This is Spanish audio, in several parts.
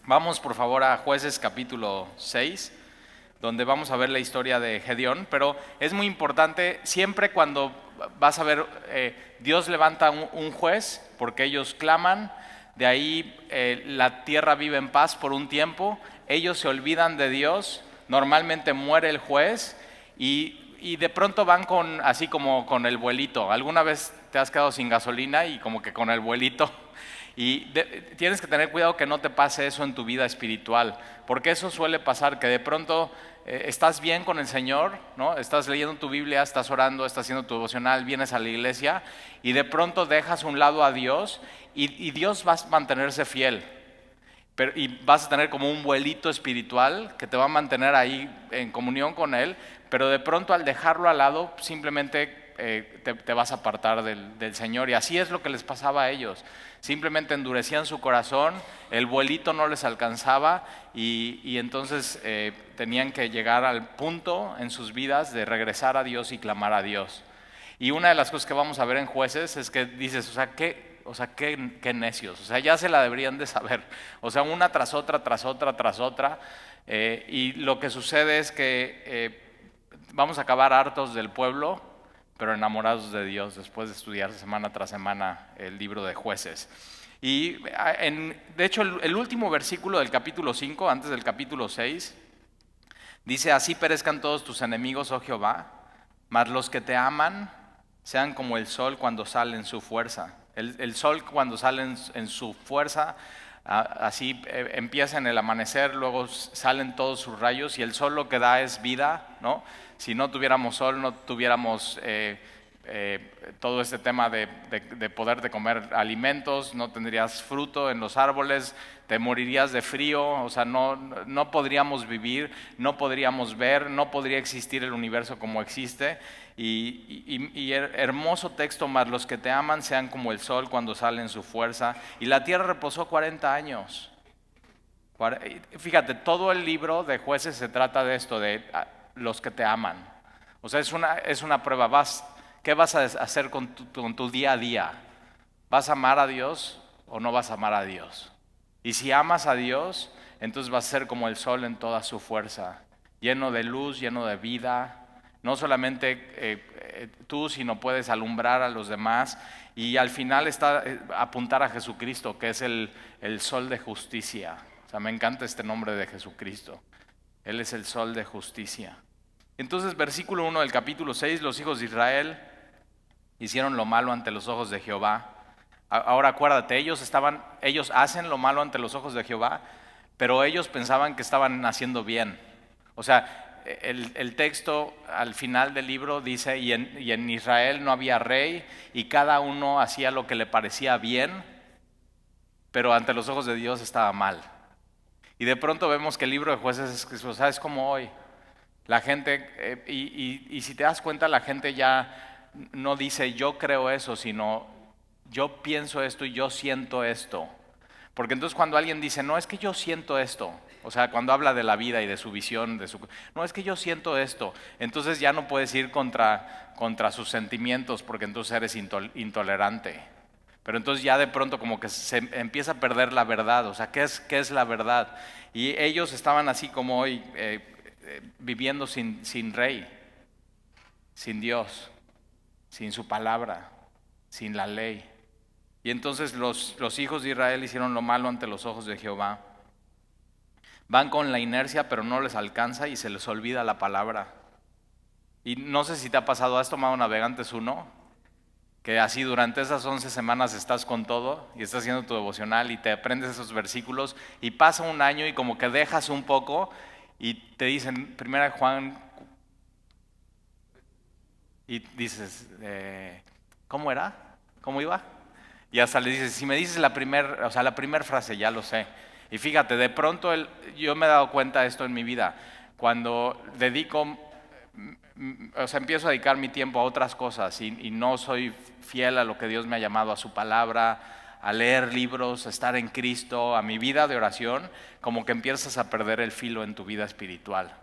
Vamos por favor a Jueces capítulo 6, donde vamos a ver la historia de Gedeón, pero es muy importante, siempre cuando vas a ver, Dios levanta un juez porque ellos claman, de ahí la tierra vive en paz por un tiempo, ellos se olvidan de Dios, normalmente muere el juez y de pronto van así como con el vuelito. ¿Alguna vez te has quedado sin gasolina y como que con el vuelito? Tienes que tener cuidado que no te pase eso en tu vida espiritual, porque eso suele pasar, que de pronto estás bien con el Señor, ¿no? Estás leyendo tu Biblia, estás orando, estás haciendo tu devocional, vienes a la iglesia y de pronto dejas a un lado a Dios y Dios va a mantenerse fiel. Y vas a tener como un vuelito espiritual que te va a mantener ahí en comunión con Él, pero de pronto al dejarlo al lado simplemente te vas a apartar del Señor. Y así es lo que les pasaba a ellos. Simplemente endurecían su corazón, el vuelito no les alcanzaba y entonces tenían que llegar al punto en sus vidas de regresar a Dios y clamar a Dios. Y una de las cosas que vamos a ver en Jueces es que dices, qué necios, o sea, ya se la deberían de saber, o sea, una tras otra, tras otra, tras otra, y lo que sucede es que vamos a acabar hartos del pueblo, pero enamorados de Dios después de estudiar semana tras semana el libro de Jueces. Y de hecho el último versículo del capítulo 5, antes del capítulo 6, dice, así perezcan todos tus enemigos, oh Jehová, mas los que te aman sean como el sol cuando sale en su fuerza. El sol cuando sale en su fuerza, así empieza en el amanecer, luego salen todos sus rayos y el sol lo que da es vida, ¿no? Si no tuviéramos sol, no tuviéramos todo este tema de poder de comer alimentos, no tendrías fruto en los árboles, te morirías de frío, o sea, no podríamos vivir, no podríamos ver, no podría existir el universo como existe. Y hermoso texto, más los que te aman sean como el sol cuando sale en su fuerza. Y la tierra reposó 40 años. Fíjate, todo el libro de Jueces se trata de esto, de los que te aman. O sea, es una prueba. ¿Qué vas a hacer con tu día a día? ¿Vas a amar a Dios o no vas a amar a Dios? Y si amas a Dios, entonces vas a ser como el sol en toda su fuerza, lleno de luz, lleno de vida. No solamente tú, sino puedes alumbrar a los demás. Y al final está apuntar a Jesucristo, que es el sol de justicia. O sea, me encanta este nombre de Jesucristo. Él es el sol de justicia. Entonces, versículo 1 del capítulo 6, los hijos de Israel hicieron lo malo ante los ojos de Jehová. Ahora acuérdate, ellos hacen lo malo ante los ojos de Jehová, pero ellos pensaban que estaban haciendo bien. O sea, el texto al final del libro dice, y en Israel no había rey, y cada uno hacía lo que le parecía bien, pero ante los ojos de Dios estaba mal. Y de pronto vemos que el libro de Jueces es como hoy. La gente, y si te das cuenta, la gente ya no dice yo creo eso, sino yo pienso esto y yo siento esto. Porque entonces cuando alguien dice, no, es que yo siento esto, o sea, cuando habla de la vida y de su visión, no, es que yo siento esto, entonces ya no puedes ir contra sus sentimientos porque entonces eres intolerante. Pero entonces ya de pronto como que se empieza a perder la verdad, o sea, ¿qué es la verdad? Y ellos estaban así como hoy, viviendo sin rey, sin Dios, sin su palabra, sin la ley. Y entonces los hijos de Israel hicieron lo malo ante los ojos de Jehová. Van con la inercia, pero no les alcanza y se les olvida la palabra. Y no sé si te ha pasado, ¿has tomado Navegantes 1? Que así durante esas 11 semanas estás con todo y estás haciendo tu devocional y te aprendes esos versículos y pasa un año y como que dejas un poco y te dicen, 1 Juan, y dices, ¿cómo era? ¿Cómo iba? Y hasta le dices, si me dices la primera frase, ya lo sé. Y fíjate, de pronto yo me he dado cuenta de esto en mi vida. Cuando empiezo a dedicar mi tiempo a otras cosas y no soy fiel a lo que Dios me ha llamado, a su palabra, a leer libros, a estar en Cristo, a mi vida de oración, como que empiezas a perder el filo en tu vida espiritual.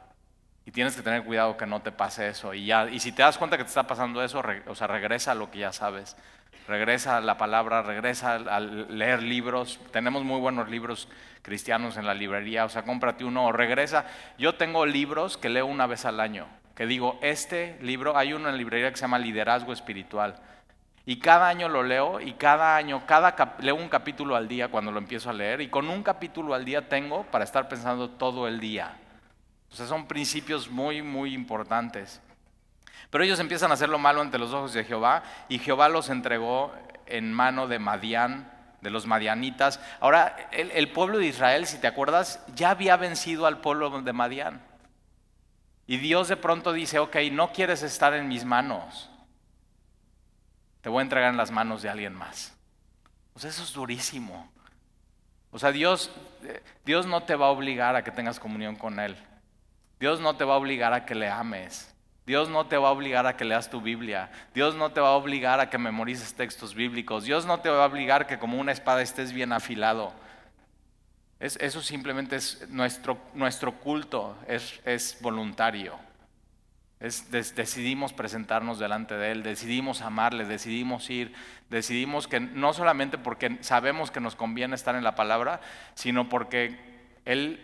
Y tienes que tener cuidado que no te pase eso. Y si te das cuenta que te está pasando eso, regresa a lo que ya sabes. regresa a la palabra, regresa a leer libros. Tenemos muy buenos libros cristianos en la librería, o sea, cómprate uno o regresa. Yo tengo libros que leo una vez al año, que digo, este libro, hay uno en la librería que se llama Liderazgo Espiritual. Y cada año lo leo y cada año, leo un capítulo al día cuando lo empiezo a leer y con un capítulo al día tengo para estar pensando todo el día. O sea, son principios muy, muy importantes. Pero ellos empiezan a hacer lo malo ante los ojos de Jehová y Jehová los entregó en mano de Madián, de los madianitas. Ahora, el pueblo de Israel, si te acuerdas, ya había vencido al pueblo de Madián. Y Dios de pronto dice, ok, no quieres estar en mis manos. Te voy a entregar en las manos de alguien más. O sea, eso es durísimo. O sea, Dios no te va a obligar a que tengas comunión con Él. Dios no te va a obligar a que le ames. Dios no te va a obligar a que leas tu Biblia. Dios no te va a obligar a que memorices textos bíblicos. Dios no te va a obligar que como una espada estés bien afilado. Eso simplemente es nuestro culto, es voluntario. Decidimos presentarnos delante de Él, decidimos amarle, decidimos ir, decidimos que no solamente porque sabemos que nos conviene estar en la palabra, sino porque Él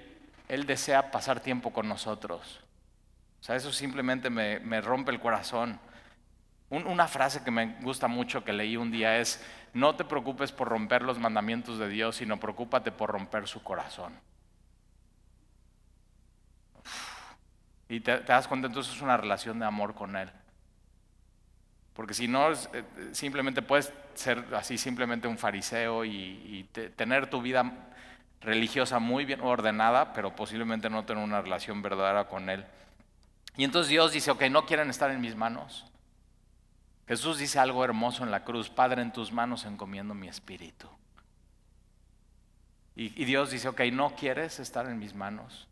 desea pasar tiempo con nosotros. O sea, eso simplemente me rompe el corazón. Una frase que me gusta mucho que leí un día es, no te preocupes por romper los mandamientos de Dios, sino preocúpate por romper su corazón. Y te das cuenta, entonces es una relación de amor con Él. Porque si no, simplemente puedes ser así simplemente un fariseo y tener tu vida religiosa muy bien ordenada, pero posiblemente no tener una relación verdadera con Él. Y entonces Dios dice, ok, no quieren estar en mis manos. Jesús dice algo hermoso en la cruz, Padre, en tus manos encomiendo mi espíritu. Y Dios dice, ok, no quieres estar en mis manos.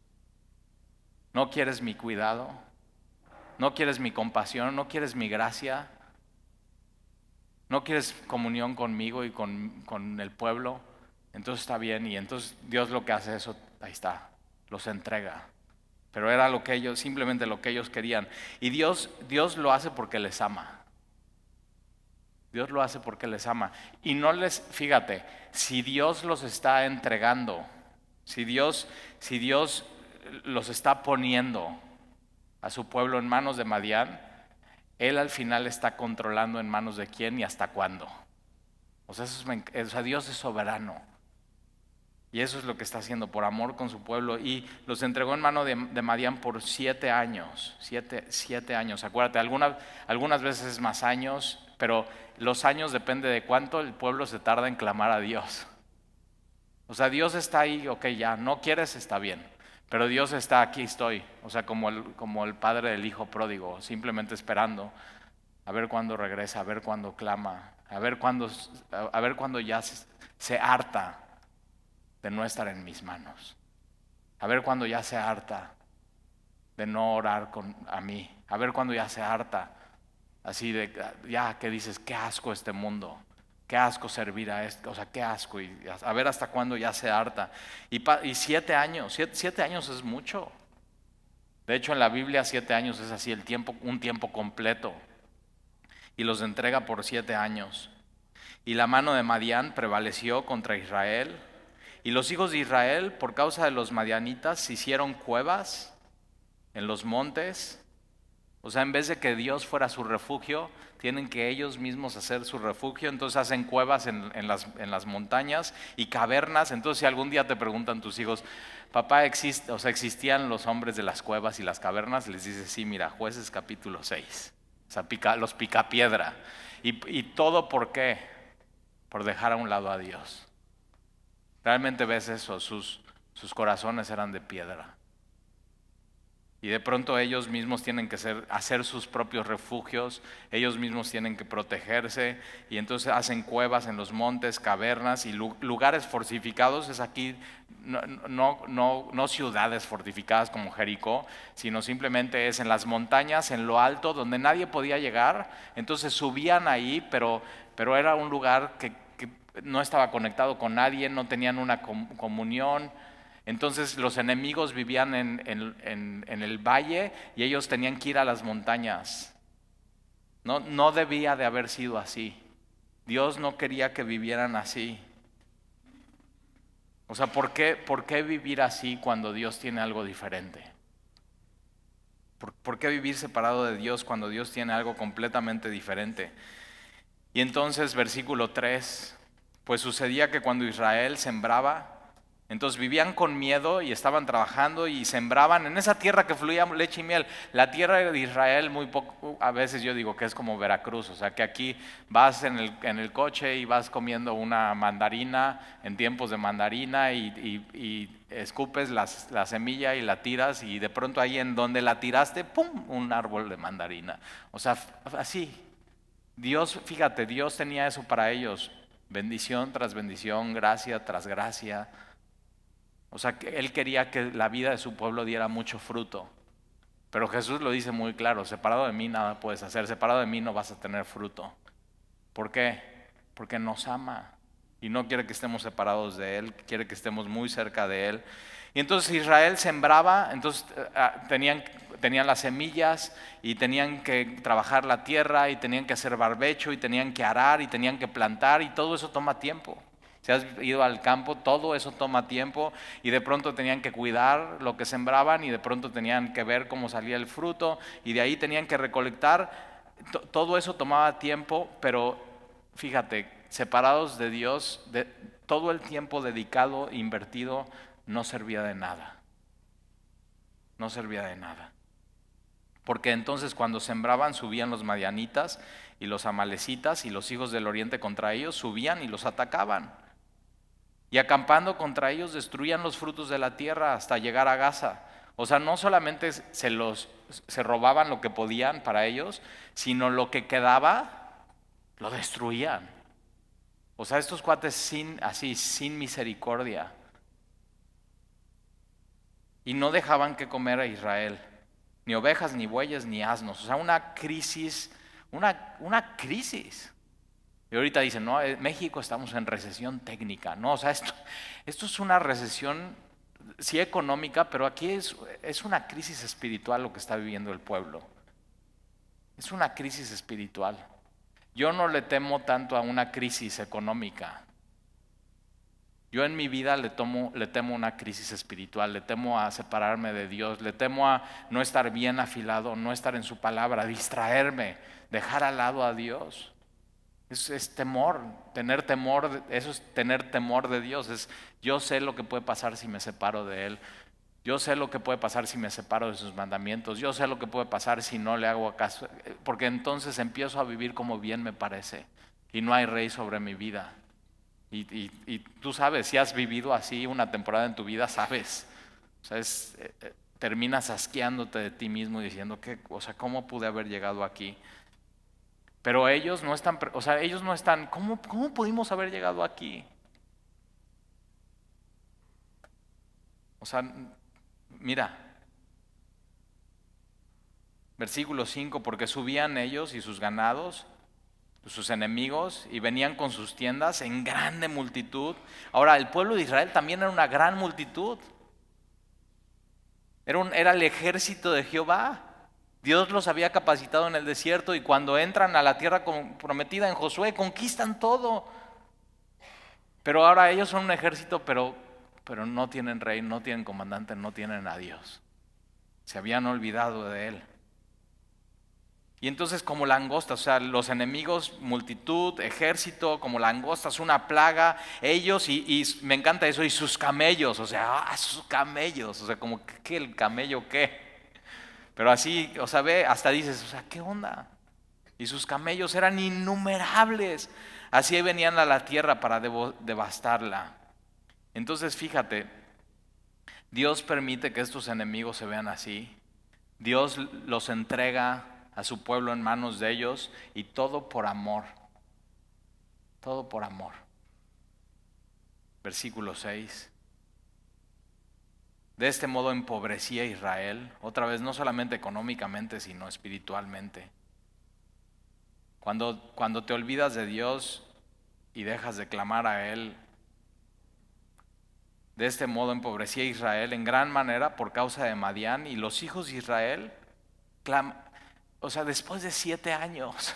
No quieres mi cuidado, no quieres mi compasión, no quieres mi gracia, no quieres comunión conmigo y con el pueblo, entonces está bien. Y entonces Dios lo que hace eso, ahí está, los entrega. Pero era simplemente lo que ellos querían. Y Dios lo hace porque les ama. Dios lo hace porque les ama. Y no fíjate, si Dios los está entregando, si Dios los está poniendo a su pueblo en manos de Madián, Él al final está controlando en manos de quién y hasta cuándo. O sea, Dios es soberano. Y eso es lo que está haciendo por amor con su pueblo. Y los entregó en mano de Madián por 7 años. 7 años. Acuérdate, algunas veces más años, pero los años depende de cuánto el pueblo se tarda en clamar a Dios. O sea, Dios está ahí, ok, ya, no quieres, está bien. Pero Dios está, aquí estoy. O sea, como el padre del hijo pródigo, simplemente esperando a ver cuándo regresa, a ver cuándo clama, a ver cuándo ya se harta de no estar en mis manos. A ver cuándo ya se harta de no orar a mí. A ver cuándo ya se harta así de, ya que dices, qué asco este mundo. Qué asco servir a esto, o sea, qué asco. Y a ver hasta cuándo ya se harta. Y 7 años, 7 años es mucho. De hecho, en la Biblia 7 años es así, un tiempo completo. Y los entrega por 7 años. Y la mano de Madián prevaleció contra Israel. Y los hijos de Israel, por causa de los madianitas, hicieron cuevas en los montes. O sea, en vez de que Dios fuera su refugio, tienen que ellos mismos hacer su refugio. Entonces hacen cuevas en las montañas y cavernas. Entonces si algún día te preguntan tus hijos, papá, ¿existían los hombres de las cuevas y las cavernas? Les dices, sí, mira, Jueces capítulo 6. O sea, los picapiedra. ¿Y todo por qué? Por dejar a un lado a Dios. Realmente ves eso, sus corazones eran de piedra. Y de pronto ellos mismos tienen que hacer sus propios refugios, ellos mismos tienen que protegerse, y entonces hacen cuevas en los montes, cavernas y lugares fortificados. Es aquí, no ciudades fortificadas como Jericó, sino simplemente es en las montañas, en lo alto, donde nadie podía llegar. Entonces subían ahí, pero era un lugar que no estaba conectado con nadie, no tenían una comunión. Entonces los enemigos vivían en el valle y ellos tenían que ir a las montañas. No debía de haber sido así. Dios no quería que vivieran así. O sea, ¿por qué vivir así cuando Dios tiene algo diferente? ¿Por qué vivir separado de Dios cuando Dios tiene algo completamente diferente? Y entonces, versículo 3, pues sucedía que cuando Israel sembraba, entonces vivían con miedo y estaban trabajando y sembraban en esa tierra que fluía leche y miel. La tierra de Israel muy poco, a veces yo digo que es como Veracruz, o sea que aquí vas en el coche y vas comiendo una mandarina en tiempos de mandarina y escupes la semilla y la tiras y de pronto ahí en donde la tiraste, ¡pum!, un árbol de mandarina. O sea, así. Dios, fíjate, Dios tenía eso para ellos, bendición tras bendición, gracia tras gracia. O sea, que Él quería que la vida de su pueblo diera mucho fruto. Pero Jesús lo dice muy claro, separado de mí nada puedes hacer, separado de mí no vas a tener fruto. ¿Por qué? Porque nos ama y no quiere que estemos separados de Él, quiere que estemos muy cerca de Él. Y entonces Israel sembraba, entonces tenían las semillas y tenían que trabajar la tierra y tenían que hacer barbecho y tenían que arar y tenían que plantar y todo eso toma tiempo. Si has ido al campo, todo eso toma tiempo y de pronto tenían que cuidar lo que sembraban y de pronto tenían que ver cómo salía el fruto y de ahí tenían que recolectar. Todo eso tomaba tiempo, pero fíjate, separados de Dios, todo el tiempo dedicado, invertido, no servía de nada. No servía de nada. Porque entonces cuando sembraban subían los madianitas y los amalecitas y los hijos del oriente contra ellos, subían y los atacaban. Y acampando contra ellos destruían los frutos de la tierra hasta llegar a Gaza. O sea, no solamente se robaban lo que podían para ellos, sino lo que quedaba lo destruían. O sea, estos cuates sin misericordia. Y no dejaban que comer a Israel, ni ovejas, ni bueyes, ni asnos. O sea, una crisis, una crisis. Y ahorita dicen, no, México estamos en recesión técnica. No, o sea, esto es una recesión, sí económica, pero aquí es una crisis espiritual lo que está viviendo el pueblo. Es una crisis espiritual. Yo no le temo tanto a una crisis económica. Yo en mi vida le temo una crisis espiritual, le temo a separarme de Dios, le temo a no estar bien afilado, no estar en su palabra, distraerme, dejar al lado a Dios. Es temor, eso es tener temor de Dios. Yo sé lo que puede pasar si me separo de Él. Yo sé lo que puede pasar si me separo de sus mandamientos. Yo sé lo que puede pasar si no le hago caso. Porque entonces empiezo a vivir como bien me parece. Y no hay rey sobre mi vida. Y tú sabes, si has vivido así una temporada en tu vida, sabes. O sea, terminas asqueándote de ti mismo diciendo, o sea, ¿cómo pude haber llegado aquí? Pero ellos no están, o sea, ¿cómo pudimos haber llegado aquí? O sea, mira, versículo 5, porque subían ellos y sus ganados, sus enemigos, y venían con sus tiendas en grande multitud. Ahora, el pueblo de Israel también era una gran multitud. Era el ejército de Jehová. Dios los había capacitado en el desierto y cuando entran a la tierra prometida en Josué, conquistan todo. Pero ahora ellos son un ejército, pero no tienen rey, no tienen comandante, no tienen a Dios. Se habían olvidado de Él. Y entonces como langostas, o sea, los enemigos, multitud, ejército, como langostas, una plaga, ellos y me encanta eso, y sus camellos, o sea, sus camellos, o sea, como que el camello qué. Pero así, o sea, ve, hasta dices, o sea, ¿qué onda? Y sus camellos eran innumerables. Así venían a la tierra para devastarla. Entonces, fíjate, Dios permite que estos enemigos se vean así. Dios los entrega a su pueblo en manos de ellos y todo por amor. Todo por amor. Versículo 6. De este modo empobrecía a Israel, otra vez no solamente económicamente, sino espiritualmente. Cuando te olvidas de Dios y dejas de clamar a Él, de este modo empobrecía a Israel en gran manera por causa de Madián y los hijos de Israel, o sea, después de 7 años,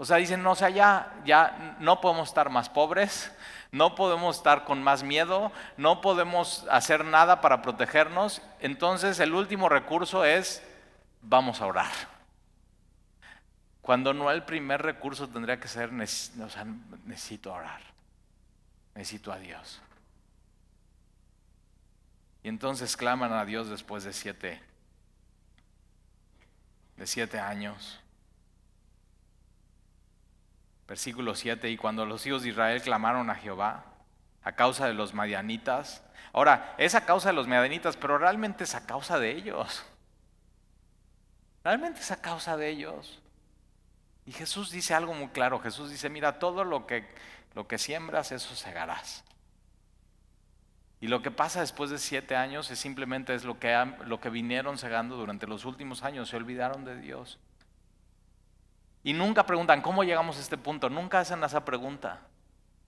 O sea, dicen, no, o sea, ya no podemos estar más pobres, no podemos estar con más miedo, no podemos hacer nada para protegernos. Entonces el último recurso es, vamos a orar. Cuando no el primer recurso tendría que ser, o sea, necesito orar, necesito a Dios. Y entonces claman a Dios después de 7 años. Versículo 7, y cuando los hijos de Israel clamaron a Jehová a causa de los madianitas. Ahora, es a causa de los madianitas, pero realmente es a causa de ellos. Realmente es a causa de ellos. Y Jesús dice algo muy claro. Jesús dice, mira, todo lo que siembras, eso segarás. Y lo que pasa después de 7 años es simplemente lo que vinieron segando durante los últimos años. Se olvidaron de Dios. Y nunca preguntan, ¿cómo llegamos a este punto? Nunca hacen esa pregunta.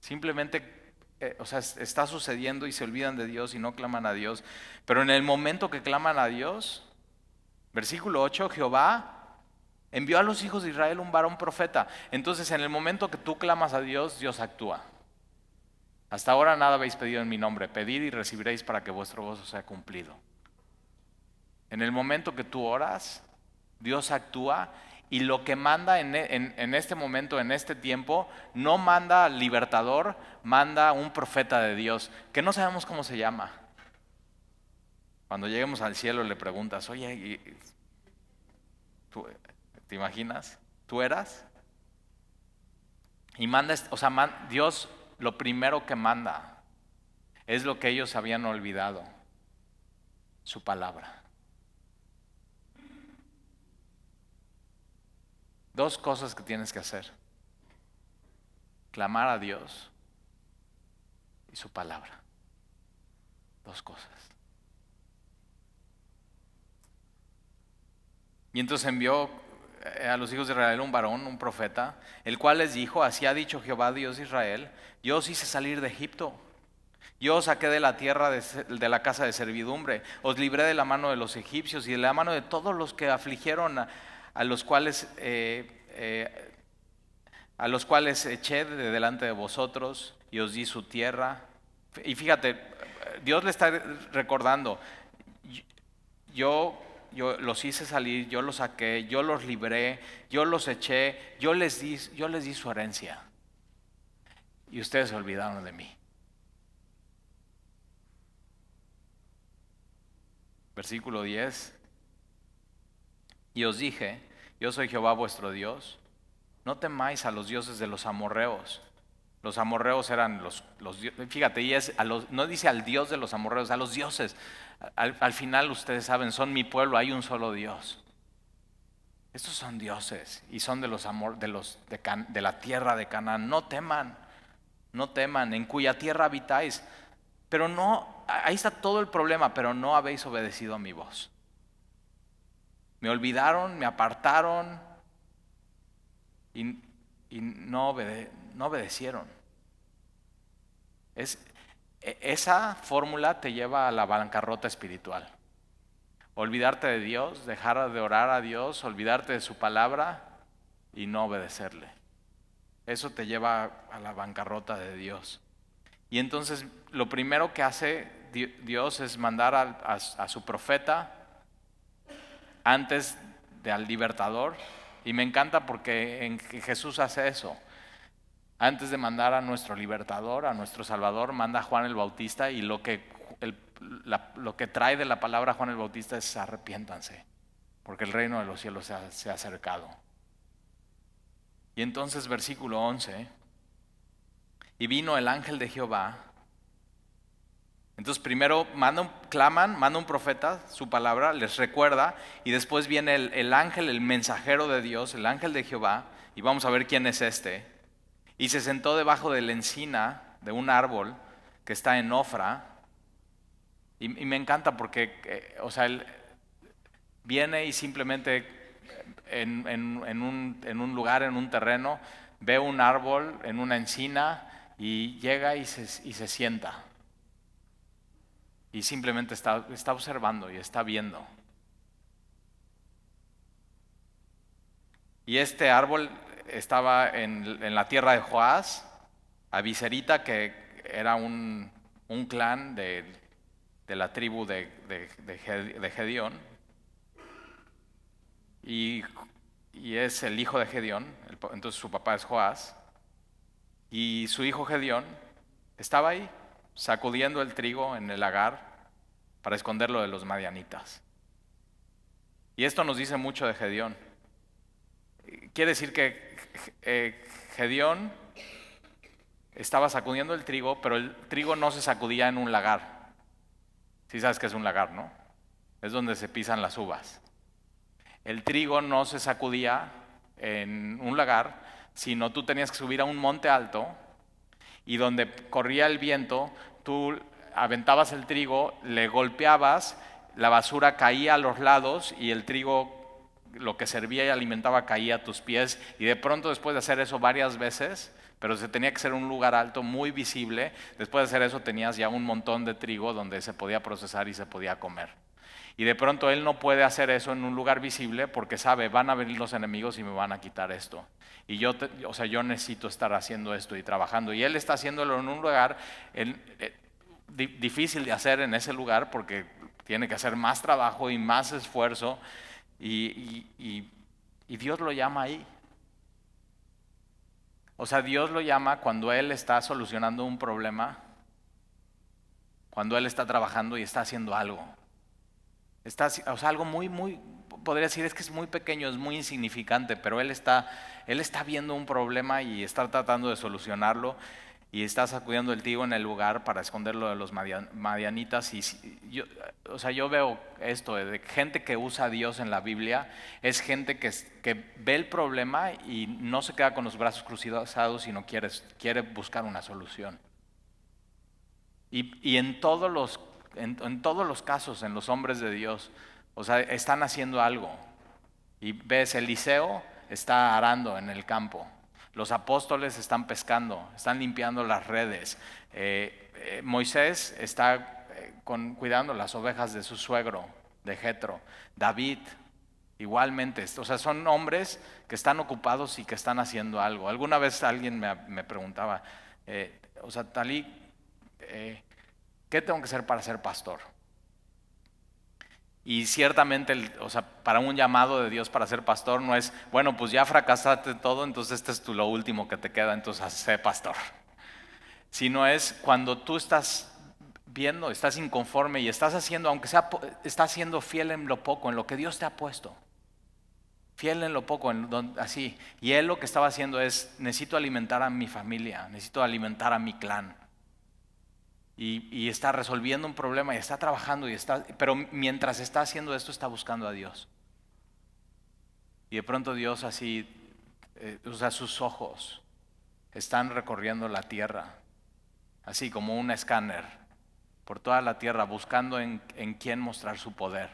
Simplemente, o sea, está sucediendo y se olvidan de Dios y no claman a Dios. Pero en el momento que claman a Dios, versículo 8, Jehová envió a los hijos de Israel un varón profeta. Entonces, en el momento que tú clamas a Dios, Dios actúa. Hasta ahora nada habéis pedido en mi nombre. Pedid y recibiréis para que vuestro gozo sea cumplido. En el momento que tú oras, Dios actúa. Y lo que manda en este momento, en este tiempo, no manda al libertador, manda un profeta de Dios, que no sabemos cómo se llama. Cuando lleguemos al cielo le preguntas, oye, ¿tú, te imaginas? ¿Tú eras? Y manda, o sea, Dios lo primero que manda es lo que ellos habían olvidado, su palabra. Dos cosas que tienes que hacer: clamar a Dios y su palabra. Dos cosas. Y entonces envió a los hijos de Israel un varón, un profeta, el cual les dijo, así ha dicho Jehová Dios de Israel, yo os hice salir de Egipto, yo os saqué de la tierra de la casa de servidumbre, os libré de la mano de los egipcios y de la mano de todos los que afligieron a los cuales eché de delante de vosotros y os di su tierra. Y fíjate, Dios le está recordando, yo los hice salir, yo los saqué, yo los libré, yo los eché, yo les di su herencia. Y ustedes se olvidaron de mí. Versículo 10. Y os dije, yo soy Jehová vuestro Dios. No temáis a los dioses de los amorreos. Los amorreos eran los fíjate, y no dice al Dios de los amorreos, a los dioses. Al final ustedes saben, son mi pueblo, hay un solo Dios. Estos son dioses y son de la tierra de Canaán. No teman, en cuya tierra habitáis. Pero no, ahí está todo el problema, pero no habéis obedecido a mi voz. Me olvidaron, me apartaron y no obedecieron. Esa fórmula te lleva a la bancarrota espiritual. Olvidarte de Dios, dejar de orar a Dios, olvidarte de su palabra y no obedecerle. Eso te lleva a la bancarrota de Dios. Y entonces lo primero que hace Dios es mandar a su profeta antes al libertador. Y me encanta porque Jesús hace eso. Antes de mandar a nuestro libertador, a nuestro salvador, manda a Juan el Bautista, y lo que trae de la palabra Juan el Bautista es: arrepiéntanse, porque el reino de los cielos se ha acercado. Y entonces versículo 11, y vino el ángel de Jehová. Entonces primero manda un profeta, su palabra, les recuerda, y después viene el ángel, el mensajero de Dios, el ángel de Jehová, y vamos a ver quién es este. Y se sentó debajo de la encina de un árbol que está en Ofra. Y me encanta porque, o sea, él viene y simplemente en un lugar, en un terreno, ve un árbol en una encina y llega y se sienta. Y simplemente está observando y está viendo. Y este árbol estaba en la tierra de Joás, Abiserita, que era un clan de la tribu de Gedeón, y es el hijo de Gedeón, entonces su papá es Joás, y su hijo Gedeón estaba ahí sacudiendo el trigo en el lagar para esconderlo de los madianitas. Y esto nos dice mucho de Gedeón. Quiere decir que Gedeón estaba sacudiendo el trigo, pero el trigo no se sacudía en un lagar. Sí sabes que es un lagar, ¿no? Es donde se pisan las uvas. El trigo no se sacudía en un lagar, sino tú tenías que subir a un monte alto y donde corría el viento, tú aventabas el trigo, le golpeabas, la basura caía a los lados y el trigo, lo que servía y alimentaba, caía a tus pies, y de pronto, después de hacer eso varias veces, pero se tenía que ser un lugar alto, muy visible, después de hacer eso tenías ya un montón de trigo donde se podía procesar y se podía comer. Y de pronto él no puede hacer eso en un lugar visible porque sabe, van a venir los enemigos y me van a quitar esto. Y yo necesito estar haciendo esto y trabajando. Y él está haciéndolo en un lugar difícil de hacer en ese lugar porque tiene que hacer más trabajo y más esfuerzo. Y Dios lo llama ahí. O sea, Dios lo llama cuando Él está solucionando un problema, cuando Él está trabajando y está haciendo algo. O sea, algo podría decir, es que es muy pequeño, es muy insignificante, pero Él está viendo un problema y está tratando de solucionarlo, y está sacudiendo el trigo en el lugar para esconderlo de los madianitas. Y yo veo esto de gente que usa a Dios en la Biblia, es gente que ve el problema y no se queda con los brazos cruzados, sino quiere buscar una solución. Y en todos los casos, en los hombres de Dios, o sea, están haciendo algo. Y ves, Eliseo está arando en el campo. Los apóstoles están pescando, están limpiando las redes. Moisés está cuidando las ovejas de su suegro, de Jetro. David, igualmente. O sea, son hombres que están ocupados y que están haciendo algo. Alguna vez alguien me preguntaba, o sea, Talí, ¿qué tengo que hacer para ser pastor? Y ciertamente, o sea, para un llamado de Dios para ser pastor no es, bueno, pues ya fracasaste todo, entonces este es lo último que te queda, entonces sé pastor. Sino es cuando tú estás viendo, estás inconforme y estás haciendo, aunque sea, estás siendo fiel en lo poco, en lo que Dios te ha puesto. Fiel en lo poco, así. Y él lo que estaba haciendo es, necesito alimentar a mi familia, necesito alimentar a mi clan. Y está resolviendo un problema y está trabajando, pero mientras está haciendo esto está buscando a Dios. Y de pronto Dios así, o sea, sus ojos están recorriendo la tierra, así como un escáner, por toda la tierra, buscando en quién mostrar su poder.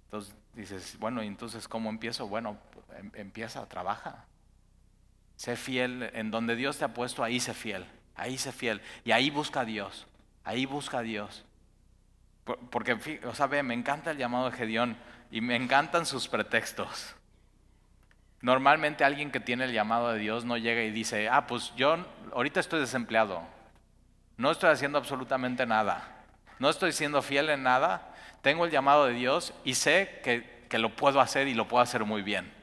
Entonces dices, bueno, ¿y entonces cómo empiezo? Bueno, empieza, trabaja. Sé fiel, en donde Dios te ha puesto, ahí sé fiel, y ahí busca a Dios, Porque, o sea, me encanta el llamado de Gedeón y me encantan sus pretextos. Normalmente alguien que tiene el llamado de Dios no llega y dice, pues yo ahorita estoy desempleado, no estoy haciendo absolutamente nada, no estoy siendo fiel en nada, tengo el llamado de Dios y sé que lo puedo hacer y lo puedo hacer muy bien.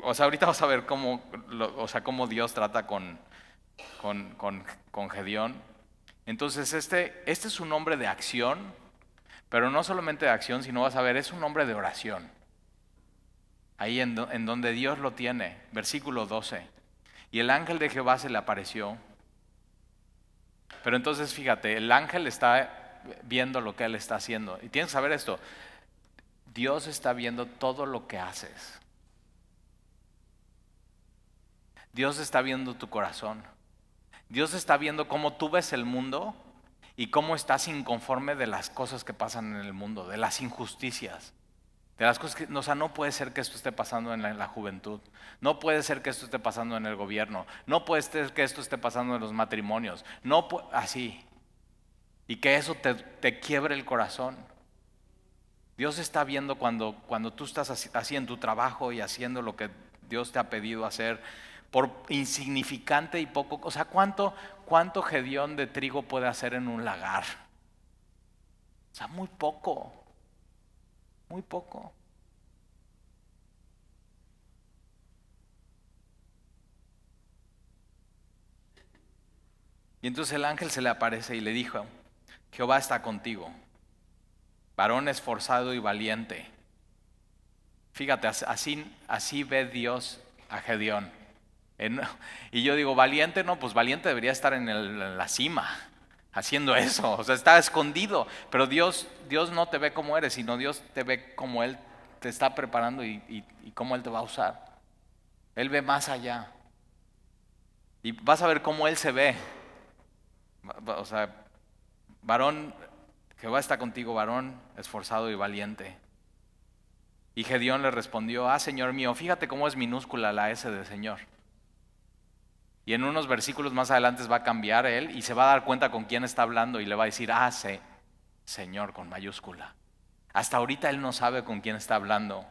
O sea, ahorita vas a ver cómo cómo Dios trata con Gedeón. Entonces este es un hombre de acción, pero no solamente de acción, sino vas a ver, es un hombre de oración. Ahí en donde Dios lo tiene, versículo 12. Y el ángel de Jehová se le apareció. Pero entonces fíjate, el ángel está viendo lo que él está haciendo. Y tienes que saber esto, Dios está viendo todo lo que haces. Dios está viendo tu corazón. Dios está viendo cómo tú ves el mundo y cómo estás inconforme de las cosas que pasan en el mundo, de las injusticias, de las cosas que, o sea, no puede ser que esto esté pasando en la juventud, no puede ser que esto esté pasando en el gobierno, no puede ser que esto esté pasando en los matrimonios, así, y que eso te quiebre el corazón. Dios está viendo cuando tú estás así en tu trabajo y haciendo lo que Dios te ha pedido hacer, por insignificante y poco. O sea, ¿cuánto Gedeón de trigo puede hacer en un lagar? O sea, muy poco, muy poco. Y entonces el ángel se le aparece y le dijo: Jehová está contigo, varón esforzado y valiente. Fíjate, así ve Dios a Gedeón. En- y yo digo, valiente, no, pues valiente debería estar en la cima, haciendo eso. O sea, está escondido. Pero Dios no te ve como eres, sino Dios te ve como Él te está preparando y cómo Él te va a usar. Él ve más allá. Y vas a ver cómo Él se ve. O sea, varón, Jehová está contigo, varón esforzado y valiente. Y Gedeón le respondió: Señor mío, fíjate cómo es minúscula la S de Señor. Y en unos versículos más adelante va a cambiar él y se va a dar cuenta con quién está hablando y le va a decir: Señor con mayúscula. Hasta ahorita él no sabe con quién está hablando.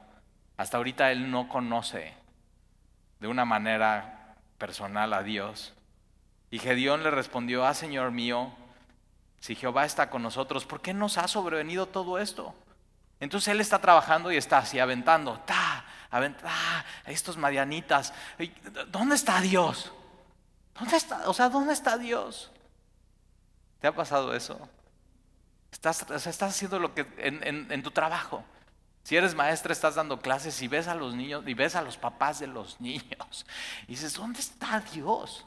Hasta ahorita él no conoce de una manera personal a Dios. Y Gedeón le respondió: Señor mío, si Jehová está con nosotros, ¿por qué nos ha sobrevenido todo esto? Entonces él está trabajando y está así aventando, estos madianitas. ¿Dónde está Dios? ¿Dónde está? O sea, ¿dónde está Dios? ¿Te ha pasado eso? Estás haciendo lo que en tu trabajo. Si eres maestra, estás dando clases y ves a los niños y ves a los papás de los niños. Y dices, ¿dónde está Dios?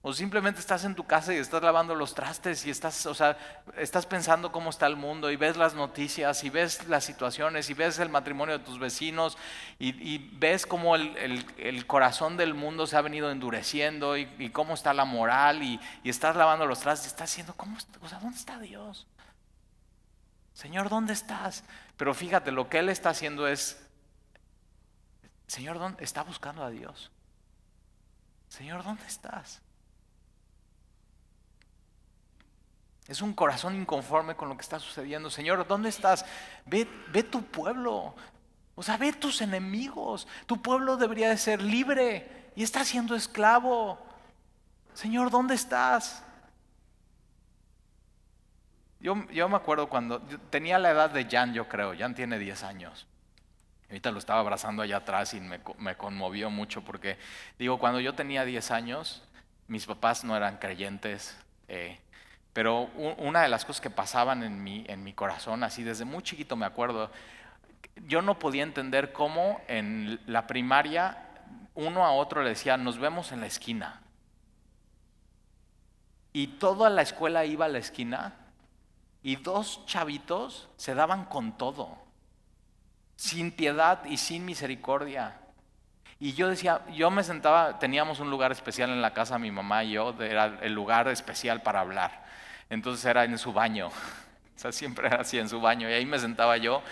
O simplemente estás en tu casa y estás lavando los trastes y estás pensando cómo está el mundo y ves las noticias y ves las situaciones y ves el matrimonio de tus vecinos y ves cómo el corazón del mundo se ha venido endureciendo y cómo está la moral y estás lavando los trastes y estás diciendo, ¿dónde está Dios? Señor, ¿dónde estás? Pero fíjate, lo que él está haciendo es, Señor, ¿dónde? Está buscando a Dios. Señor, ¿dónde estás? Es un corazón inconforme con lo que está sucediendo. Señor, ¿dónde estás? Ve tu pueblo. O sea, ve tus enemigos. Tu pueblo debería de ser libre y está siendo esclavo. Señor, ¿dónde estás? Yo me acuerdo cuando yo tenía la edad de Jan, yo creo. Jan tiene 10 años. Ahorita lo estaba abrazando allá atrás y me conmovió mucho porque, digo, cuando yo tenía 10 años, mis papás no eran creyentes. Pero una de las cosas que pasaban en mi corazón, así desde muy chiquito me acuerdo, yo no podía entender cómo en la primaria uno a otro le decía: nos vemos en la esquina. Y toda la escuela iba a la esquina y dos chavitos se daban con todo, sin piedad y sin misericordia. Y yo decía, yo me sentaba, teníamos un lugar especial en la casa, mi mamá y yo, era el lugar especial para hablar. Entonces era en su baño, o sea, siempre era así en su baño, y ahí me sentaba yo.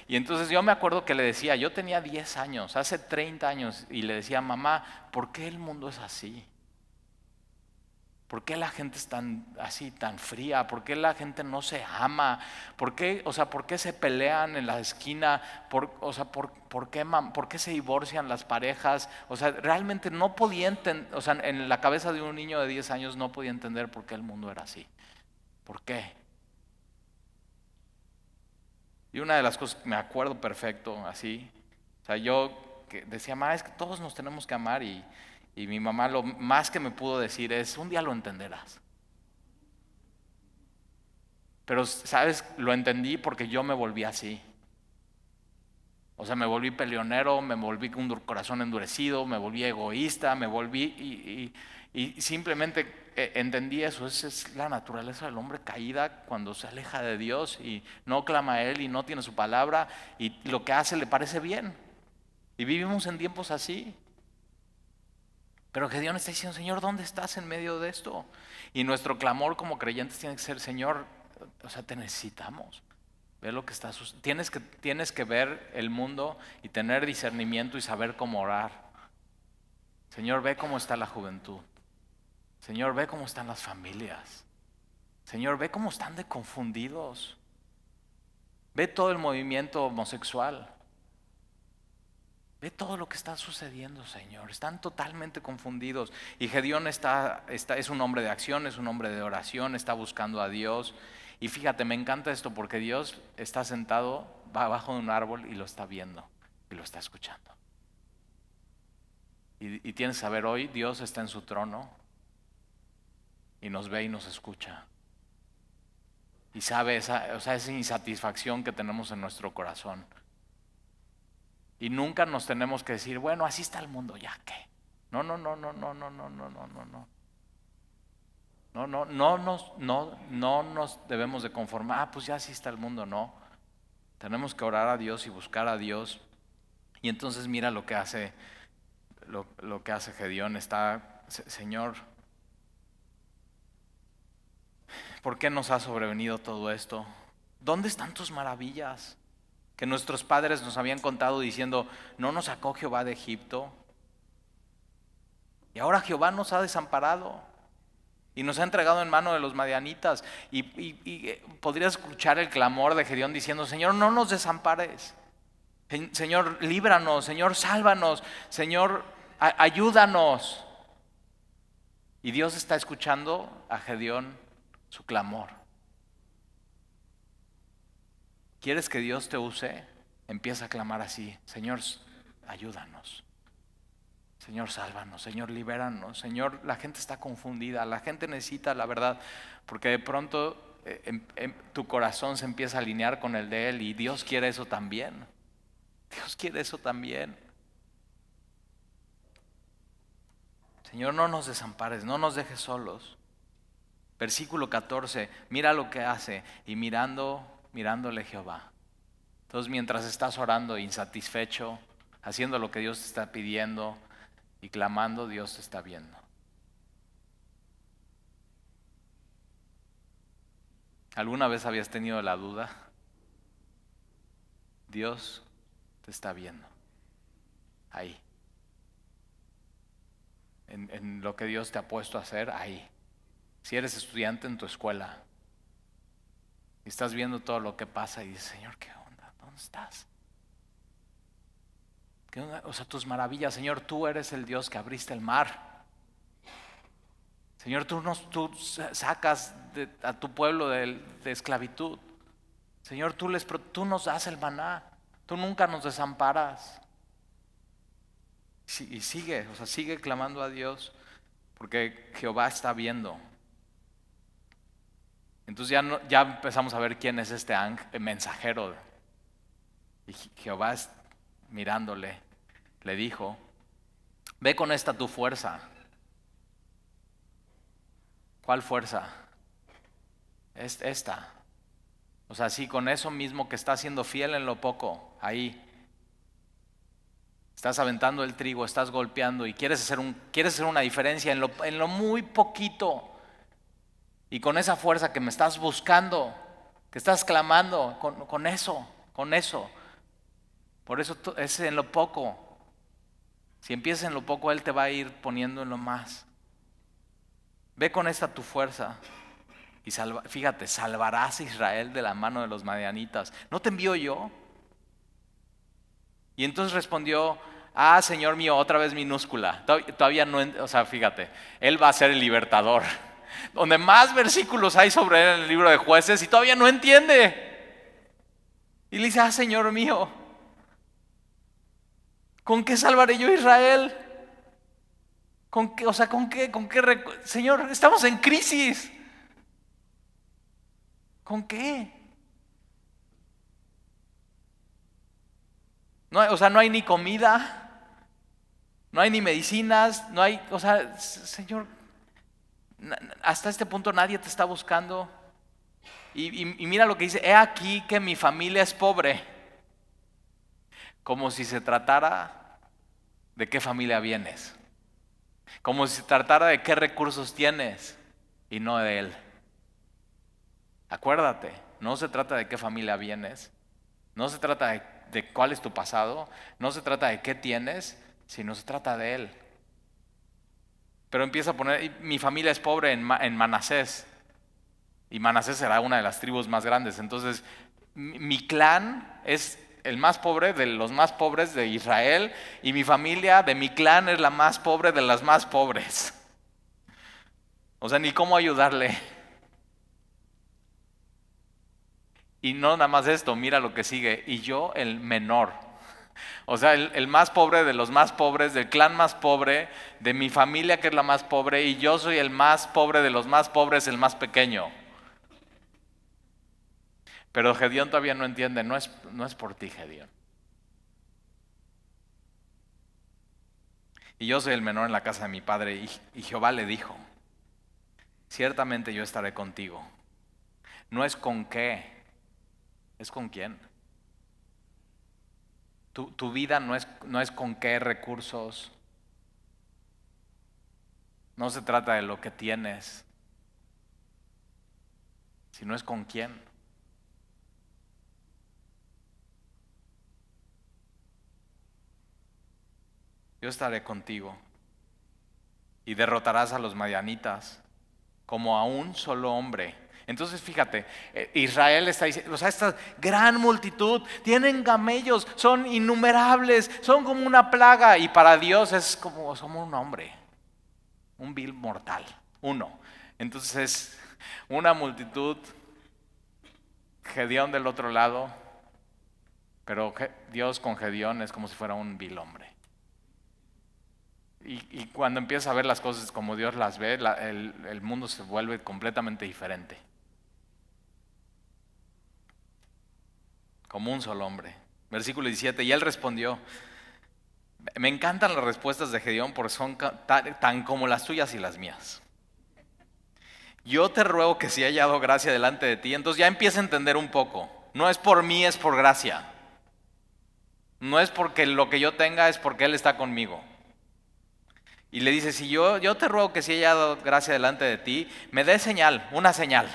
Y entonces yo me acuerdo que le decía, yo tenía 10 años, hace 30 años, y le decía: mamá, ¿por qué el mundo es así? ¿Por qué la gente es tan así, tan fría? ¿Por qué la gente no se ama? ¿Por qué, o sea, por qué se pelean en la esquina? ¿Por qué se divorcian las parejas? O sea, realmente no podía entender, o sea, en la cabeza de un niño de 10 años no podía entender por qué el mundo era así. ¿Por qué? Y una de las cosas que me acuerdo perfecto, así, o sea, yo que decía: mamá, es que todos nos tenemos que amar, y mi mamá lo más que me pudo decir es: un día lo entenderás. Pero, ¿sabes? Lo entendí porque yo me volví así. O sea, me volví peleonero, me volví con un corazón endurecido, me volví egoísta, me volví y simplemente entendí eso. Esa es la naturaleza del hombre caída cuando se aleja de Dios y no clama a Él y no tiene su palabra y lo que hace le parece bien. Y vivimos en tiempos así. Pero Gedeón está diciendo: Señor, ¿dónde estás en medio de esto? Y nuestro clamor como creyentes tiene que ser: Señor, o sea, te necesitamos. Ve lo que está sucediendo. Tienes que ver el mundo y tener discernimiento y saber cómo orar. Señor, ve cómo está la juventud. Señor, ve cómo están las familias. Señor, ve cómo están de confundidos. Ve todo el movimiento homosexual. Ve todo lo que está sucediendo, Señor. Están totalmente confundidos. Y Gedeón es un hombre de acción, es un hombre de oración, está buscando a Dios. Y fíjate, me encanta esto porque Dios está sentado, va abajo de un árbol y lo está viendo y lo está escuchando. Y tienes que saber, hoy Dios está en su trono y nos ve y nos escucha. Y sabe esa insatisfacción que tenemos en nuestro corazón. Y nunca nos tenemos que decir, bueno, así está el mundo, ya qué. No, no, no, no, no, no, no, no, no, no, no. No, no, no nos debemos de conformar. Ah, pues ya así está el mundo, no. Tenemos que orar a Dios y buscar a Dios. Y entonces mira lo que hace, lo que hace Gedeón. Señor, ¿por qué nos ha sobrevenido todo esto? ¿Dónde están tus maravillas? Que nuestros padres nos habían contado diciendo, ¿no nos sacó Jehová de Egipto? Y ahora Jehová nos ha desamparado y nos ha entregado en mano de los madianitas. Y podrías escuchar el clamor de Gedeón diciendo, Señor, no nos desampares. Señor, líbranos. Señor, sálvanos. Señor, ayúdanos. Y Dios está escuchando a Gedeón su clamor. ¿Quieres que Dios te use? Empieza a clamar así, Señor, ayúdanos. Señor, sálvanos. Señor, libéranos. Señor, la gente está confundida. La gente necesita la verdad. Porque de pronto tu corazón se empieza a alinear con el de Él. Y Dios quiere eso también. Dios quiere eso también. Señor, no nos desampares. No nos dejes solos. Versículo 14. Mira lo que hace. Y mirándole Jehová. Entonces mientras estás orando insatisfecho, haciendo lo que Dios te está pidiendo y clamando, Dios te está viendo. ¿Alguna vez habías tenido la duda? Dios te está viendo. Ahí. En lo que Dios te ha puesto a hacer, ahí. Si eres estudiante en tu escuela y estás viendo todo lo que pasa y dices, Señor, ¿qué onda? ¿Dónde estás? ¿Qué onda? O sea, tus maravillas, Señor, tú eres el Dios que abriste el mar. Señor, tú sacas a tu pueblo de esclavitud. Señor, tú nos das el maná. Tú nunca nos desamparas. Y sigue clamando a Dios porque Jehová está viendo. Entonces ya empezamos a ver quién es este mensajero. Y Jehová mirándole, le dijo, ve con esta tu fuerza. ¿Cuál fuerza? Esta. O sea, sí, con eso mismo que estás siendo fiel en lo poco, ahí. Estás aventando el trigo, estás golpeando y quieres hacer una diferencia en lo muy poquito. Y con esa fuerza que me estás buscando, que estás clamando, con eso. Por eso es en lo poco. Si empiezas en lo poco, Él te va a ir poniendo en lo más. Ve con esta tu fuerza y fíjate, salvarás a Israel de la mano de los madianitas. ¿No te envío yo? Y entonces respondió, Señor mío, otra vez minúscula. Todavía no, o sea, fíjate, Él va a ser el libertador. Donde más versículos hay sobre Él en el libro de Jueces y todavía no entiende. Y le dice, Señor mío, ¿con qué salvaré yo a Israel? ¿Con qué? O sea, ¿con qué? Señor, estamos en crisis. ¿Con qué? No hay ni comida, no hay ni medicinas, no hay, Señor, hasta este punto nadie te está buscando. Y mira lo que dice, he aquí que mi familia es pobre. Como si se tratara de qué familia vienes. Como si se tratara de qué recursos tienes y no de Él. Acuérdate, no se trata de qué familia vienes, no se trata de cuál es tu pasado, no se trata de qué tienes, sino se trata de Él. Pero empieza a poner, mi familia es pobre en Manasés, y Manasés será una de las tribus más grandes, entonces Mi clan es el más pobre de los más pobres de Israel y mi familia de mi clan es la más pobre de las más pobres. O sea, ni cómo ayudarle. Y no nada más esto, mira lo que sigue. Y yo el menor. O sea, el más pobre de los más pobres, del clan más pobre, de mi familia que es la más pobre, y yo soy el más pobre de los más pobres, el más pequeño. Pero Gedeón todavía no entiende, no es por ti, Gedeón. Y yo soy el menor en la casa de mi padre, y Jehová le dijo, ciertamente yo estaré contigo. No es con qué, es con quién. Tu vida no es con qué recursos, no se trata de lo que tienes, sino es con quién. Yo estaré contigo y derrotarás a los madianitas como a un solo hombre. Entonces fíjate, Israel está diciendo, o sea, esta gran multitud, tienen camellos, son innumerables, son como una plaga y para Dios es como somos un hombre, un vil mortal, uno. Entonces, una multitud, Gedeón del otro lado, pero Dios con Gedeón es como si fuera un vil hombre. Y cuando empiezas a ver las cosas como Dios las ve, el mundo se vuelve completamente diferente. Como un solo hombre. Versículo 17, y él respondió, me encantan las respuestas de Gedeón porque son tan como las tuyas y las mías. Yo te ruego que si haya dado gracia delante de ti, entonces ya empieza a entender un poco. No es por mí, es por gracia. No es porque lo que yo tenga, es porque Él está conmigo. Y le dice, si yo te ruego que si haya dado gracia delante de ti, me dé señal, una señal.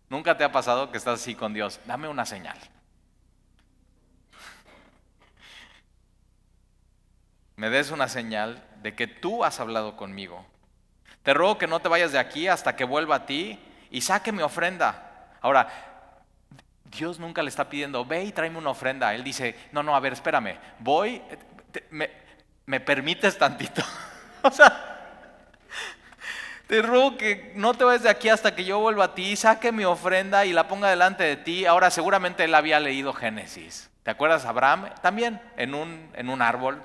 ¿Nunca te ha pasado que estás así con Dios? Dame una señal. Me des una señal de que tú has hablado conmigo. Te ruego que no te vayas de aquí hasta que vuelva a ti y saque mi ofrenda. Ahora, Dios nunca le está pidiendo, ve y tráeme una ofrenda. Él dice, no, a ver, espérame, voy, me permites tantito. O sea, te ruego que no te vayas de aquí hasta que yo vuelva a ti, saque mi ofrenda y la ponga delante de ti. Ahora, seguramente él había leído Génesis. ¿Te acuerdas, Abraham? También en un árbol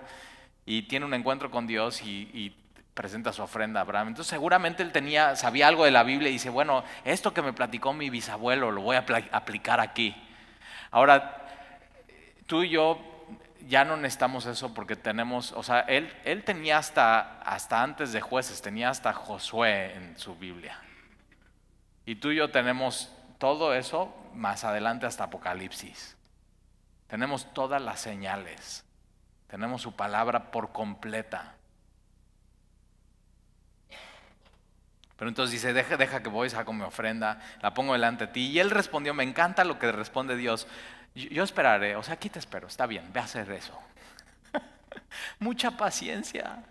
y tiene un encuentro con Dios y presenta su ofrenda a Abraham. Entonces seguramente él sabía algo de la Biblia y dice, bueno, esto que me platicó mi bisabuelo lo voy a aplicar aquí. Ahora, tú y yo ya no necesitamos eso porque tenemos, o sea, él tenía hasta antes de Jueces, tenía hasta Josué en su Biblia. Y tú y yo tenemos todo eso más adelante hasta Apocalipsis. Tenemos todas las señales. Tenemos su palabra por completa. Pero entonces dice, deja que voy, saco mi ofrenda, la pongo delante de ti. Y él respondió, me encanta lo que responde Dios. Yo esperaré, o sea, aquí te espero, está bien, ve a hacer eso. Mucha paciencia,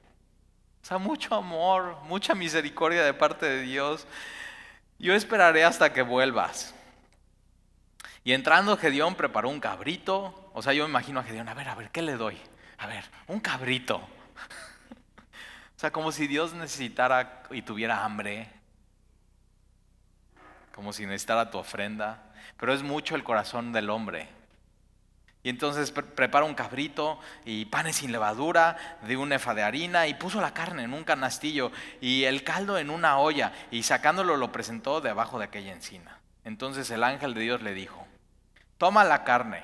o sea, mucho amor, mucha misericordia de parte de Dios. Yo esperaré hasta que vuelvas. Y entrando Gedeón preparó un cabrito. O sea, yo me imagino a Gedeón, a ver, ¿qué le doy? A ver, un cabrito. O sea, como si Dios necesitara y tuviera hambre. Como si necesitara tu ofrenda. Pero es mucho el corazón del hombre. Y entonces prepara un cabrito y panes sin levadura de un efa de harina y puso la carne en un canastillo y el caldo en una olla y sacándolo lo presentó debajo de aquella encina. Entonces el ángel de Dios le dijo, toma la carne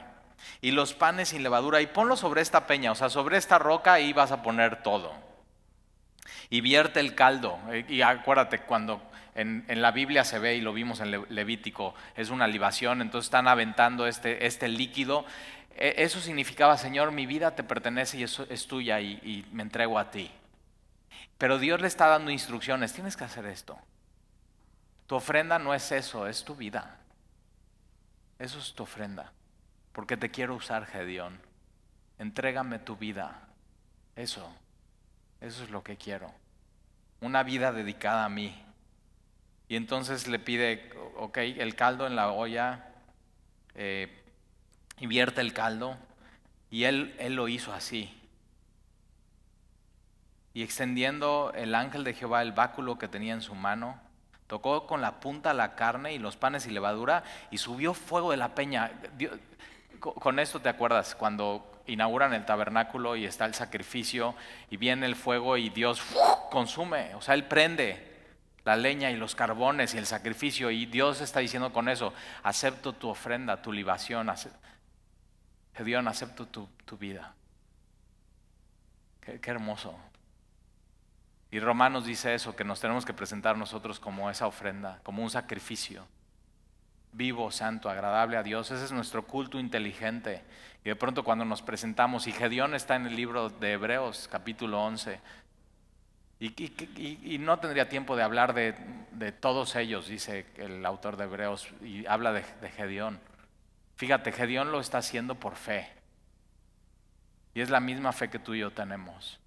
y los panes sin levadura y ponlo sobre esta peña, o sea, sobre esta roca y vas a poner todo. Y vierte el caldo. Y acuérdate, cuando en la Biblia se ve y lo vimos en Levítico, es una libación, entonces están aventando este líquido. Eso significaba, Señor, mi vida te pertenece y es tuya y me entrego a ti. Pero Dios le está dando instrucciones, tienes que hacer esto. Tu ofrenda no es eso, es tu vida. Eso es tu ofrenda, porque te quiero usar, Gedeón. Entrégame tu vida. Eso es lo que quiero. Una vida dedicada a mí. Y entonces le pide, ok, el caldo en la olla, eh, y vierte el caldo. Y él lo hizo así. Y extendiendo el ángel de Jehová el báculo que tenía en su mano, tocó con la punta la carne y los panes y levadura, y subió fuego de la peña. Con esto te acuerdas, cuando inauguran el tabernáculo y está el sacrificio, y viene el fuego y Dios consume, o sea, Él prende la leña y los carbones y el sacrificio, y Dios está diciendo con eso: acepto tu ofrenda, tu libación, Gedeón, acepto tu vida. Qué hermoso. Y Romanos dice eso, que nos tenemos que presentar nosotros como esa ofrenda, como un sacrificio vivo, santo, agradable a Dios. Ese es nuestro culto inteligente. Y de pronto cuando nos presentamos, y Gedeón está en el libro de Hebreos, capítulo 11, y no tendría tiempo de hablar de todos ellos, dice el autor de Hebreos, y habla de Gedeón. Fíjate, Gedeón lo está haciendo por fe. Y es la misma fe que tú y yo tenemos.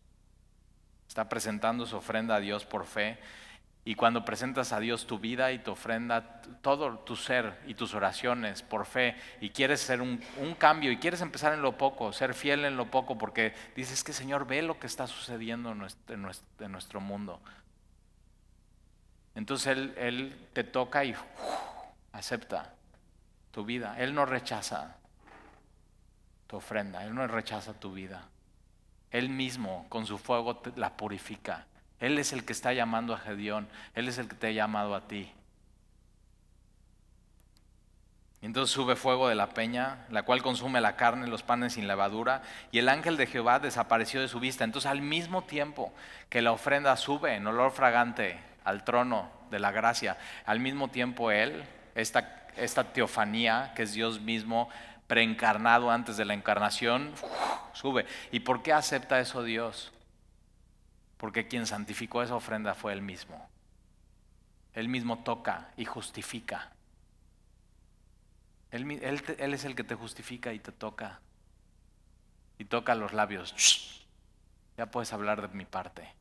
Está presentando su ofrenda a Dios por fe. Y cuando presentas a Dios tu vida y tu ofrenda, todo tu ser y tus oraciones por fe, y quieres hacer un cambio y quieres empezar en lo poco, ser fiel en lo poco, porque dices que Señor, ve lo que está sucediendo en nuestro mundo. Entonces Él te toca y acepta tu vida. Él no rechaza tu ofrenda, Él no rechaza tu vida. Él mismo con su fuego la purifica. Él es el que está llamando a Gedeón. Él es el que te ha llamado a ti. Y entonces sube fuego de la peña, la cual consume la carne, los panes sin levadura, y el ángel de Jehová desapareció de su vista. Entonces al mismo tiempo que la ofrenda sube en olor fragante al trono de la gracia, al mismo tiempo él, esta teofanía que es Dios mismo preencarnado antes de la encarnación, sube. ¿Y por qué acepta eso Dios? Porque quien santificó esa ofrenda fue Él mismo. Él mismo toca y justifica. Él es el que te justifica y te toca. Y toca los labios. Ya puedes hablar de mi parte.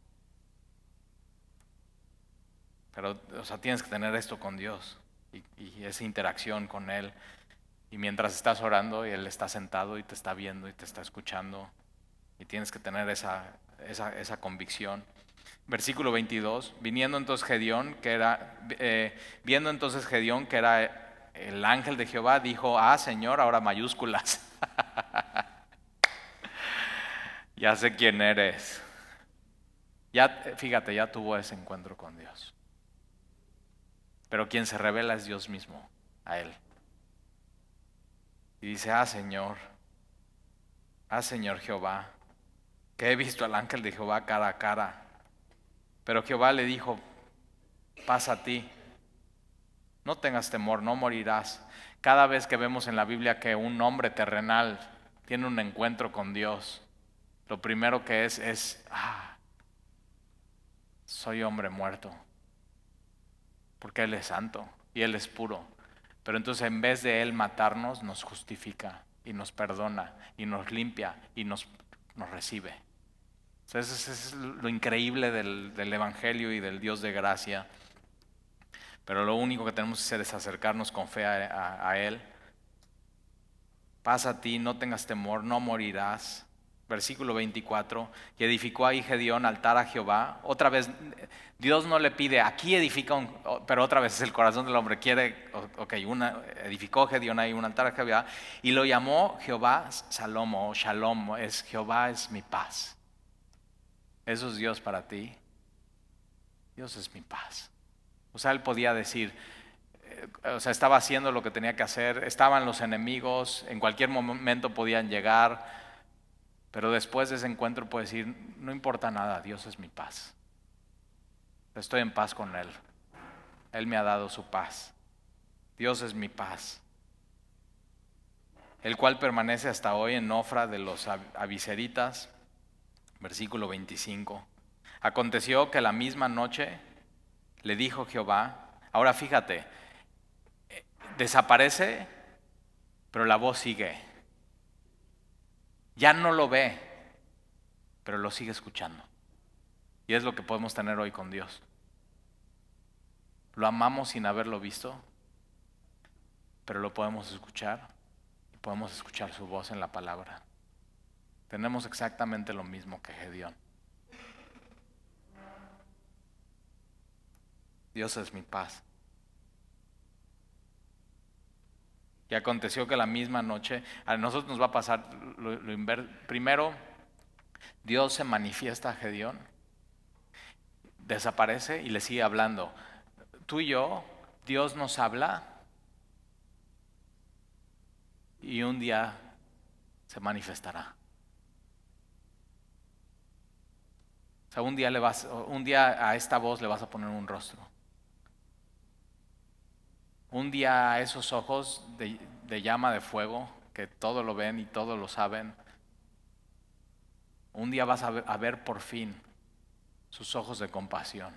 Pero, o sea, tienes que tener esto con Dios y esa interacción con Él. Y mientras estás orando, y Él está sentado y te está viendo y te está escuchando. Y tienes que tener esa convicción. Versículo 22, viendo entonces Gedeón, que era el ángel de Jehová, dijo: Señor, ahora mayúsculas. Ya sé quién eres. Ya, fíjate, ya tuvo ese encuentro con Dios. Pero quien se revela es Dios mismo, a él. Y dice: Señor Jehová, que he visto al ángel de Jehová cara a cara. Pero Jehová le dijo: pasa a ti, no tengas temor, no morirás. Cada vez que vemos en la Biblia que un hombre terrenal tiene un encuentro con Dios, lo primero que es soy hombre muerto, porque Él es santo y Él es puro. Pero entonces en vez de Él matarnos, nos justifica y nos perdona y nos limpia y nos recibe. Entonces, eso es lo increíble del Evangelio y del Dios de gracia. Pero lo único que tenemos que hacer es acercarnos con fe a Él. Pasa a ti, no tengas temor, no morirás. Versículo 24, y edificó ahí Gedeón altar a Jehová. Otra vez, Dios no le pide, aquí edifica pero otra vez es el corazón del hombre, quiere, edificó Gedeón ahí un altar a Jehová, y lo llamó Jehová Salomo, o Shalom, Jehová es mi paz. ¿Eso es Dios para ti? Dios es mi paz. O sea, él podía decir, estaba haciendo lo que tenía que hacer, estaban los enemigos, en cualquier momento podían llegar, pero después de ese encuentro puede decir: no importa nada, Dios es mi paz. Estoy en paz con Él. Él me ha dado su paz. Dios es mi paz. El cual permanece hasta hoy en Ofra de los Abiseritas. Versículo 25. Aconteció que la misma noche le dijo Jehová. Ahora fíjate, desaparece, pero la voz sigue. Ya no lo ve, pero lo sigue escuchando. Y es lo que podemos tener hoy con Dios. Lo amamos sin haberlo visto, pero lo podemos escuchar podemos escuchar su voz en la palabra. Tenemos exactamente lo mismo que Gedeón. Dios es mi paz. Y aconteció que la misma noche, a nosotros nos va a pasar primero, Dios se manifiesta a Gedeón, desaparece y le sigue hablando. Tú y yo, Dios nos habla y un día se manifestará. O sea, un día a esta voz le vas a poner un rostro. Un día a esos ojos de llama de fuego, que todo lo ven y todo lo saben. Un día vas a ver por fin sus ojos de compasión.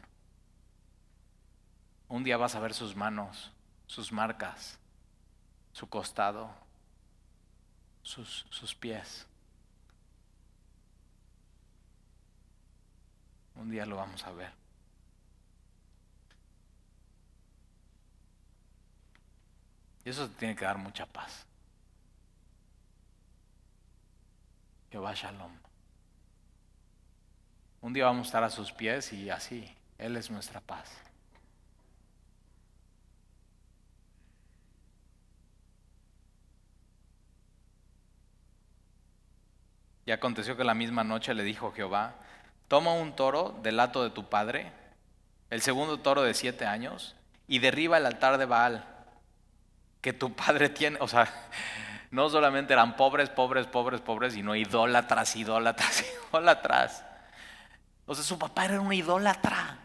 Un día vas a ver sus manos, sus marcas, su costado, sus pies. Un día lo vamos a ver. Y eso te tiene que dar mucha paz. Jehová Shalom. Un día vamos a estar a sus pies y así, Él es nuestra paz. Y aconteció que la misma noche le dijo Jehová: toma un toro del hato de tu padre, el segundo toro de 7 años, y derriba el altar de Baal que tu padre tiene. O sea, no solamente eran pobres, sino idólatras. O sea, su papá era un idólatra.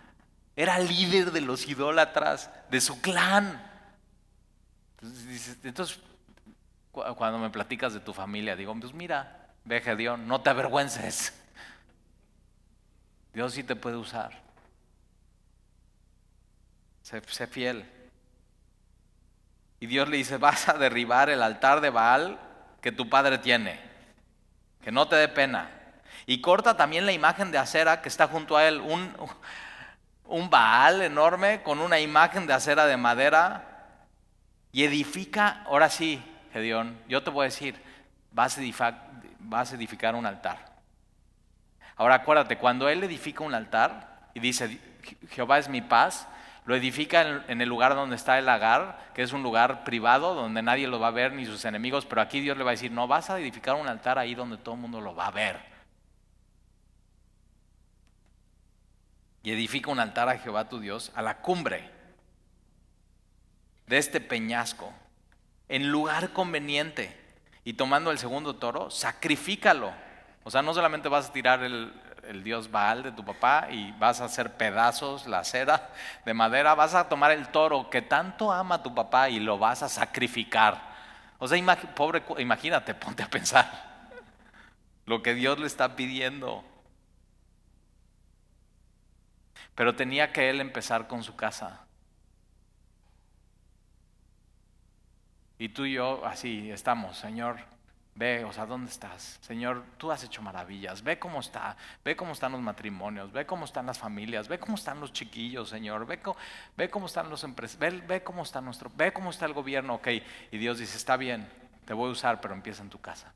Era líder de los idólatras, de su clan. Entonces, cuando me platicas de tu familia, digo, pues mira, ve Gedeón, no te avergüences. Dios sí te puede usar. Sé fiel. Y Dios le dice: vas a derribar el altar de Baal que tu padre tiene, que no te dé pena. Y corta también la imagen de acera que está junto a él, un Baal enorme con una imagen de acera de madera, y edifica. Ahora sí, Gedeón, yo te voy a decir, vas a edificar un altar. Ahora acuérdate, cuando él edifica un altar y dice Jehová es mi paz, lo edifica en el lugar donde está el lagar, que es un lugar privado donde nadie lo va a ver ni sus enemigos, pero aquí Dios le va a decir: no, vas a edificar un altar ahí donde todo el mundo lo va a ver. Y edifica un altar a Jehová tu Dios a la cumbre de este peñasco, en lugar conveniente, y tomando el segundo toro, sacrifícalo. O sea, no solamente vas a tirar el dios Baal de tu papá y vas a hacer pedazos la acera de madera, vas a tomar el toro que tanto ama a tu papá y lo vas a sacrificar. O sea, imagínate, ponte a pensar lo que Dios le está pidiendo. Pero tenía que él empezar con su casa. Y tú y yo así estamos: Señor, ve, o sea, ¿dónde estás? Señor, tú has hecho maravillas. Ve cómo están los matrimonios, ve cómo están las familias, ve cómo están los chiquillos, Señor, ve cómo están los empresarios, ve cómo está el gobierno, ok. Y Dios dice: está bien, te voy a usar, pero empieza en tu casa.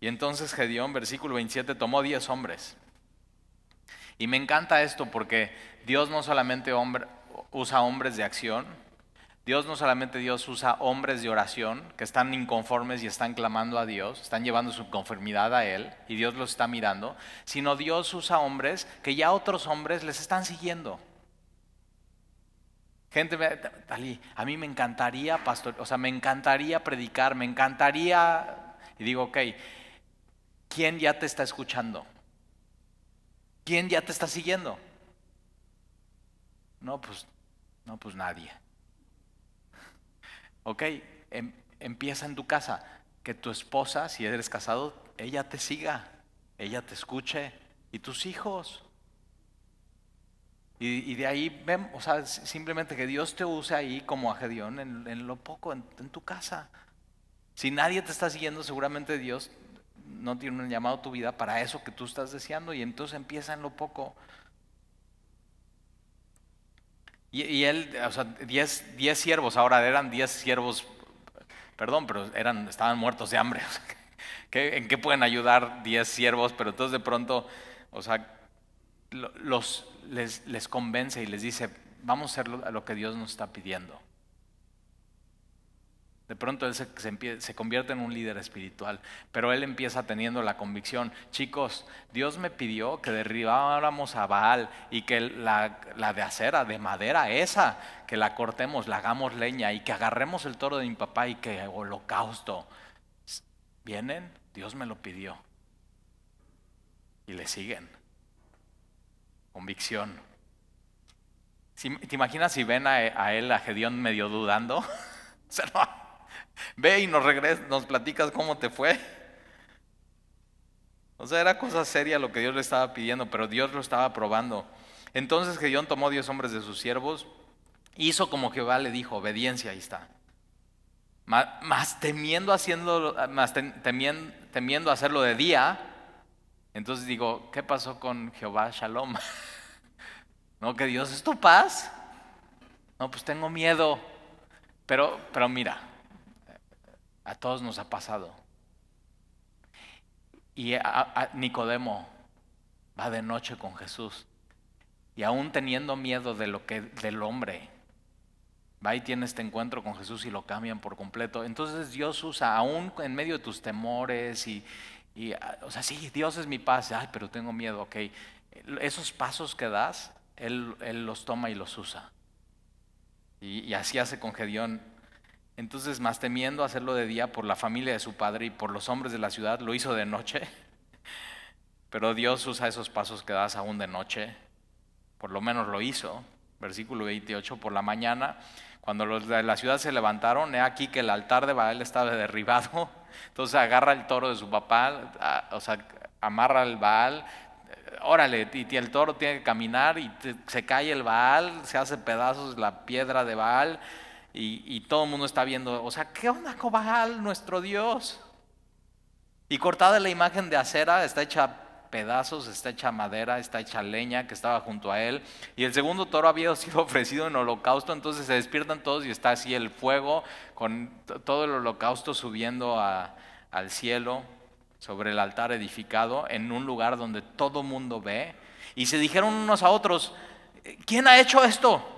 Y entonces Gedeón, versículo 27, tomó 10 hombres. Y me encanta esto porque Dios no solamente usa hombres de acción, Dios usa hombres de oración que están inconformes y están clamando a Dios, están llevando su conformidad a Él y Dios los está mirando, sino Dios usa hombres que ya otros hombres les están siguiendo. Gente, Dalí, a mí me encantaría me encantaría predicar, y digo, ok, ¿quién ya te está escuchando? ¿Quién ya te está siguiendo? No, pues nadie. Ok, empieza en tu casa, que tu esposa, si eres casado, ella te siga, ella te escuche, y tus hijos. Y de ahí vemos, o sea, simplemente que Dios te use ahí como a Gedeón en lo poco, en tu casa. Si nadie te está siguiendo, seguramente Dios no tiene un llamado a tu vida para eso que tú estás deseando, y entonces empieza en lo poco. Y él, o sea, 10 siervos, ahora eran 10 siervos, perdón, pero estaban muertos de hambre. O sea, ¿en qué pueden ayudar 10 siervos? Pero entonces de pronto, o sea, les convence y les dice, vamos a hacer lo que Dios nos está pidiendo. De pronto él se convierte en un líder espiritual, pero él empieza teniendo la convicción, chicos, Dios me pidió que derribáramos a Baal y que la de acera, de madera, esa, que la cortemos, la hagamos leña y que agarremos el toro de mi papá y que holocausto. ¿Vienen? Dios me lo pidió. Y le siguen. Convicción. ¿Te imaginas si ven a él, a Gedeón medio dudando? O sea, no. Ve y nos platicas cómo te fue. O sea, era cosa seria lo que Dios le estaba pidiendo, pero Dios lo estaba probando. Entonces Gedeón tomó 10 hombres de sus siervos, hizo como Jehová le dijo, obediencia, ahí está. Más temiendo hacerlo de día. Entonces digo, ¿qué pasó con Jehová Shalom? ¿No? Que Dios es tu paz. No, pues tengo miedo. Pero mira, a todos nos ha pasado. Y a Nicodemo va de noche con Jesús. Y aún teniendo miedo del hombre, va y tiene este encuentro con Jesús y lo cambian por completo. Entonces Dios usa, aún en medio de tus temores o sea, sí, Dios es mi paz. Ay, pero tengo miedo, ok. Esos pasos que das, Él los toma y los usa. Y así hace con Gedeón. Entonces, más temiendo hacerlo de día por la familia de su padre y por los hombres de la ciudad, lo hizo de noche. Pero Dios usa esos pasos que das aún de noche. Por lo menos lo hizo. Versículo 28, por la mañana, cuando los de la ciudad se levantaron, he aquí que el altar de Baal estaba derribado. Entonces agarra el toro de su papá, o sea, amarra el Baal, órale, y el toro tiene que caminar y se cae el Baal, se hace pedazos la piedra de Baal y todo el mundo está viendo, o sea, ¿qué onda con Baal, nuestro Dios? Y cortada la imagen de acera, está hecha pedazos, está hecha madera, está hecha leña que estaba junto a él. Y el segundo toro había sido ofrecido en holocausto, entonces se despiertan todos y está así el fuego con todo el holocausto subiendo al cielo sobre el altar edificado en un lugar donde todo mundo ve. Y se dijeron unos a otros, ¿quién ha hecho esto?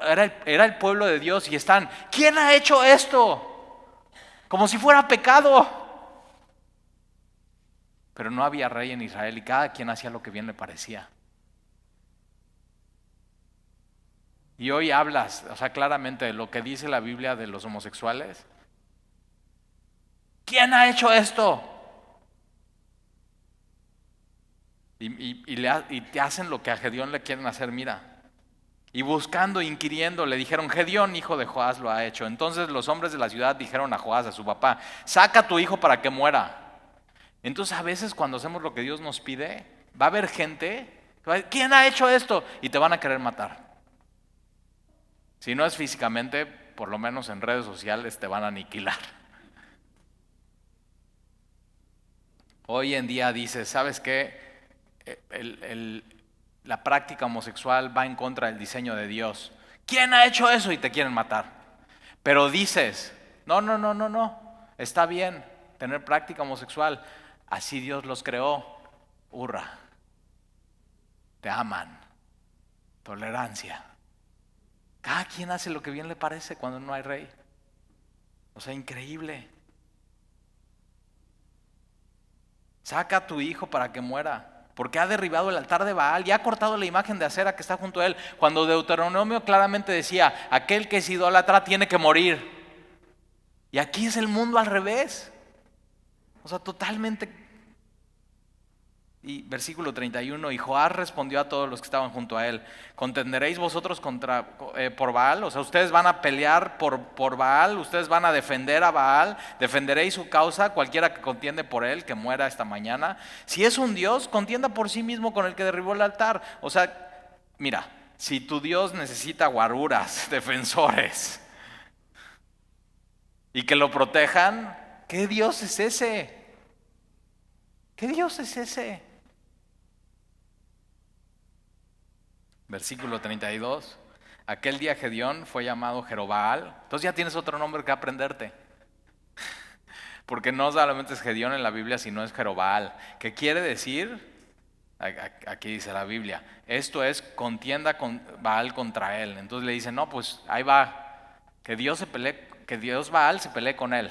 Era el pueblo de Dios y están, ¿quién ha hecho esto? Como si fuera pecado. Pero no había rey en Israel y cada quien hacía lo que bien le parecía. Y hoy hablas, o sea, claramente de lo que dice la Biblia de los homosexuales. ¿Quién ha hecho esto? Y te hacen lo que a Gedeón le quieren hacer, mira. Y buscando, inquiriendo, le dijeron, Gedeón, hijo de Joás, lo ha hecho. Entonces los hombres de la ciudad dijeron a Joás, a su papá, saca a tu hijo para que muera. Entonces a veces cuando hacemos lo que Dios nos pide, va a haber gente que va a decir, ¿quién ha hecho esto? Y te van a querer matar. Si no es físicamente, por lo menos en redes sociales te van a aniquilar. Hoy en día dices, ¿sabes qué? La práctica homosexual va en contra del diseño de Dios. ¿Quién ha hecho eso? Y te quieren matar. Pero dices, no, está bien tener práctica homosexual. Así Dios los creó. Hurra. Te aman. Tolerancia. Cada quien hace lo que bien le parece cuando no hay rey. O sea, increíble. Saca a tu hijo para que muera, porque ha derribado el altar de Baal y ha cortado la imagen de acera que está junto a él. Cuando Deuteronomio claramente decía, aquel que es idólatra tiene que morir. Y aquí es el mundo al revés. O sea, totalmente. Y versículo 31, y Joás respondió a todos los que estaban junto a él, ¿contenderéis vosotros por Baal? O sea, ustedes van a pelear por Baal, ustedes van a defender a Baal, defenderéis su causa, cualquiera que contiende por él, que muera esta mañana. Si es un Dios, contienda por sí mismo con el que derribó el altar. O sea, mira, si tu Dios necesita guaruras, defensores, y que lo protejan, ¿qué Dios es ese? ¿Qué Dios es ese? Versículo 32. Aquel día Gedeón fue llamado Jerobbaal. Entonces ya tienes otro nombre que aprenderte. Porque no solamente es Gedeón en la Biblia, sino es Jerobbaal. ¿Qué quiere decir? Aquí dice la Biblia. Esto es contienda con Baal contra él. Entonces le dice, no, pues ahí va. Que Dios Baal se pelee con él.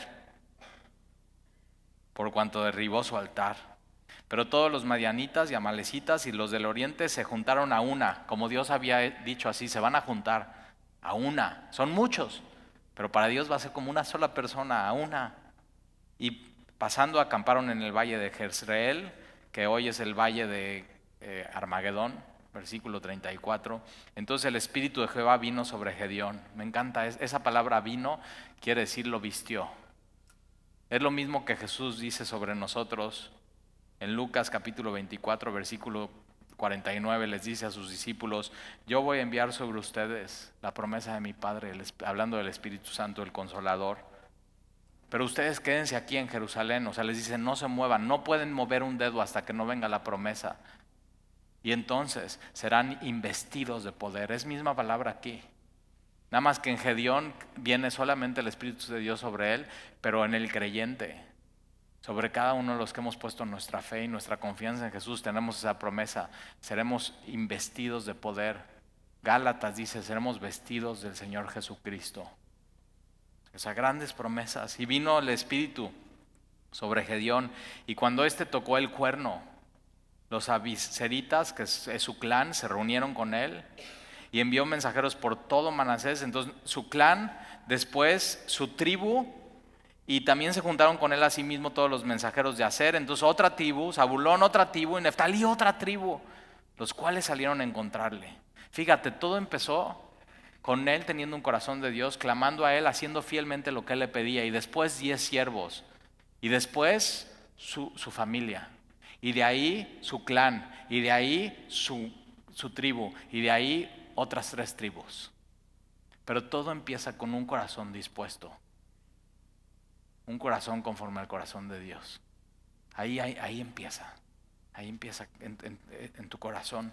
Por cuanto derribó su altar. Pero todos los madianitas y amalecitas y los del oriente se juntaron a una, como Dios había dicho así, se van a juntar a una. Son muchos, pero para Dios va a ser como una sola persona, a una. Y pasando acamparon en el valle de Jezreel, que hoy es el valle de Armagedón, versículo 34. Entonces el Espíritu de Jehová vino sobre Gedeón. Me encanta, esa palabra vino quiere decir lo vistió. Es lo mismo que Jesús dice sobre nosotros. En Lucas capítulo 24, versículo 49 les dice a sus discípulos, yo voy a enviar sobre ustedes la promesa de mi Padre, hablando del Espíritu Santo, el Consolador. Pero ustedes quédense aquí en Jerusalén, o sea, les dice, no se muevan, no pueden mover un dedo hasta que no venga la promesa. Y entonces serán investidos de poder. Es misma palabra aquí. Nada más que en Gedeón viene solamente el Espíritu de Dios sobre él, pero en el creyente, sobre cada uno de los que hemos puesto nuestra fe y nuestra confianza en Jesús, tenemos esa promesa, seremos investidos de poder. Gálatas dice, seremos vestidos del Señor Jesucristo. O sea, grandes promesas. Y vino el Espíritu sobre Gedeón, y cuando éste tocó el cuerno, los abiseritas, que es su clan, se reunieron con él, y envió mensajeros por todo Manasés. Entonces su clan, después su tribu, y también se juntaron con él asimismo todos los mensajeros de Aser. Entonces otra tribu, Zabulón otra tribu, y Neftalí otra tribu, los cuales salieron a encontrarle. Fíjate, todo empezó con él teniendo un corazón de Dios, clamando a él, haciendo fielmente lo que él le pedía, y después 10 siervos, y después su familia, y de ahí su clan, y de ahí su tribu, y de ahí otras 3 tribus. Pero todo empieza con un corazón dispuesto, un corazón conforme al corazón de Dios. Ahí empieza en tu corazón.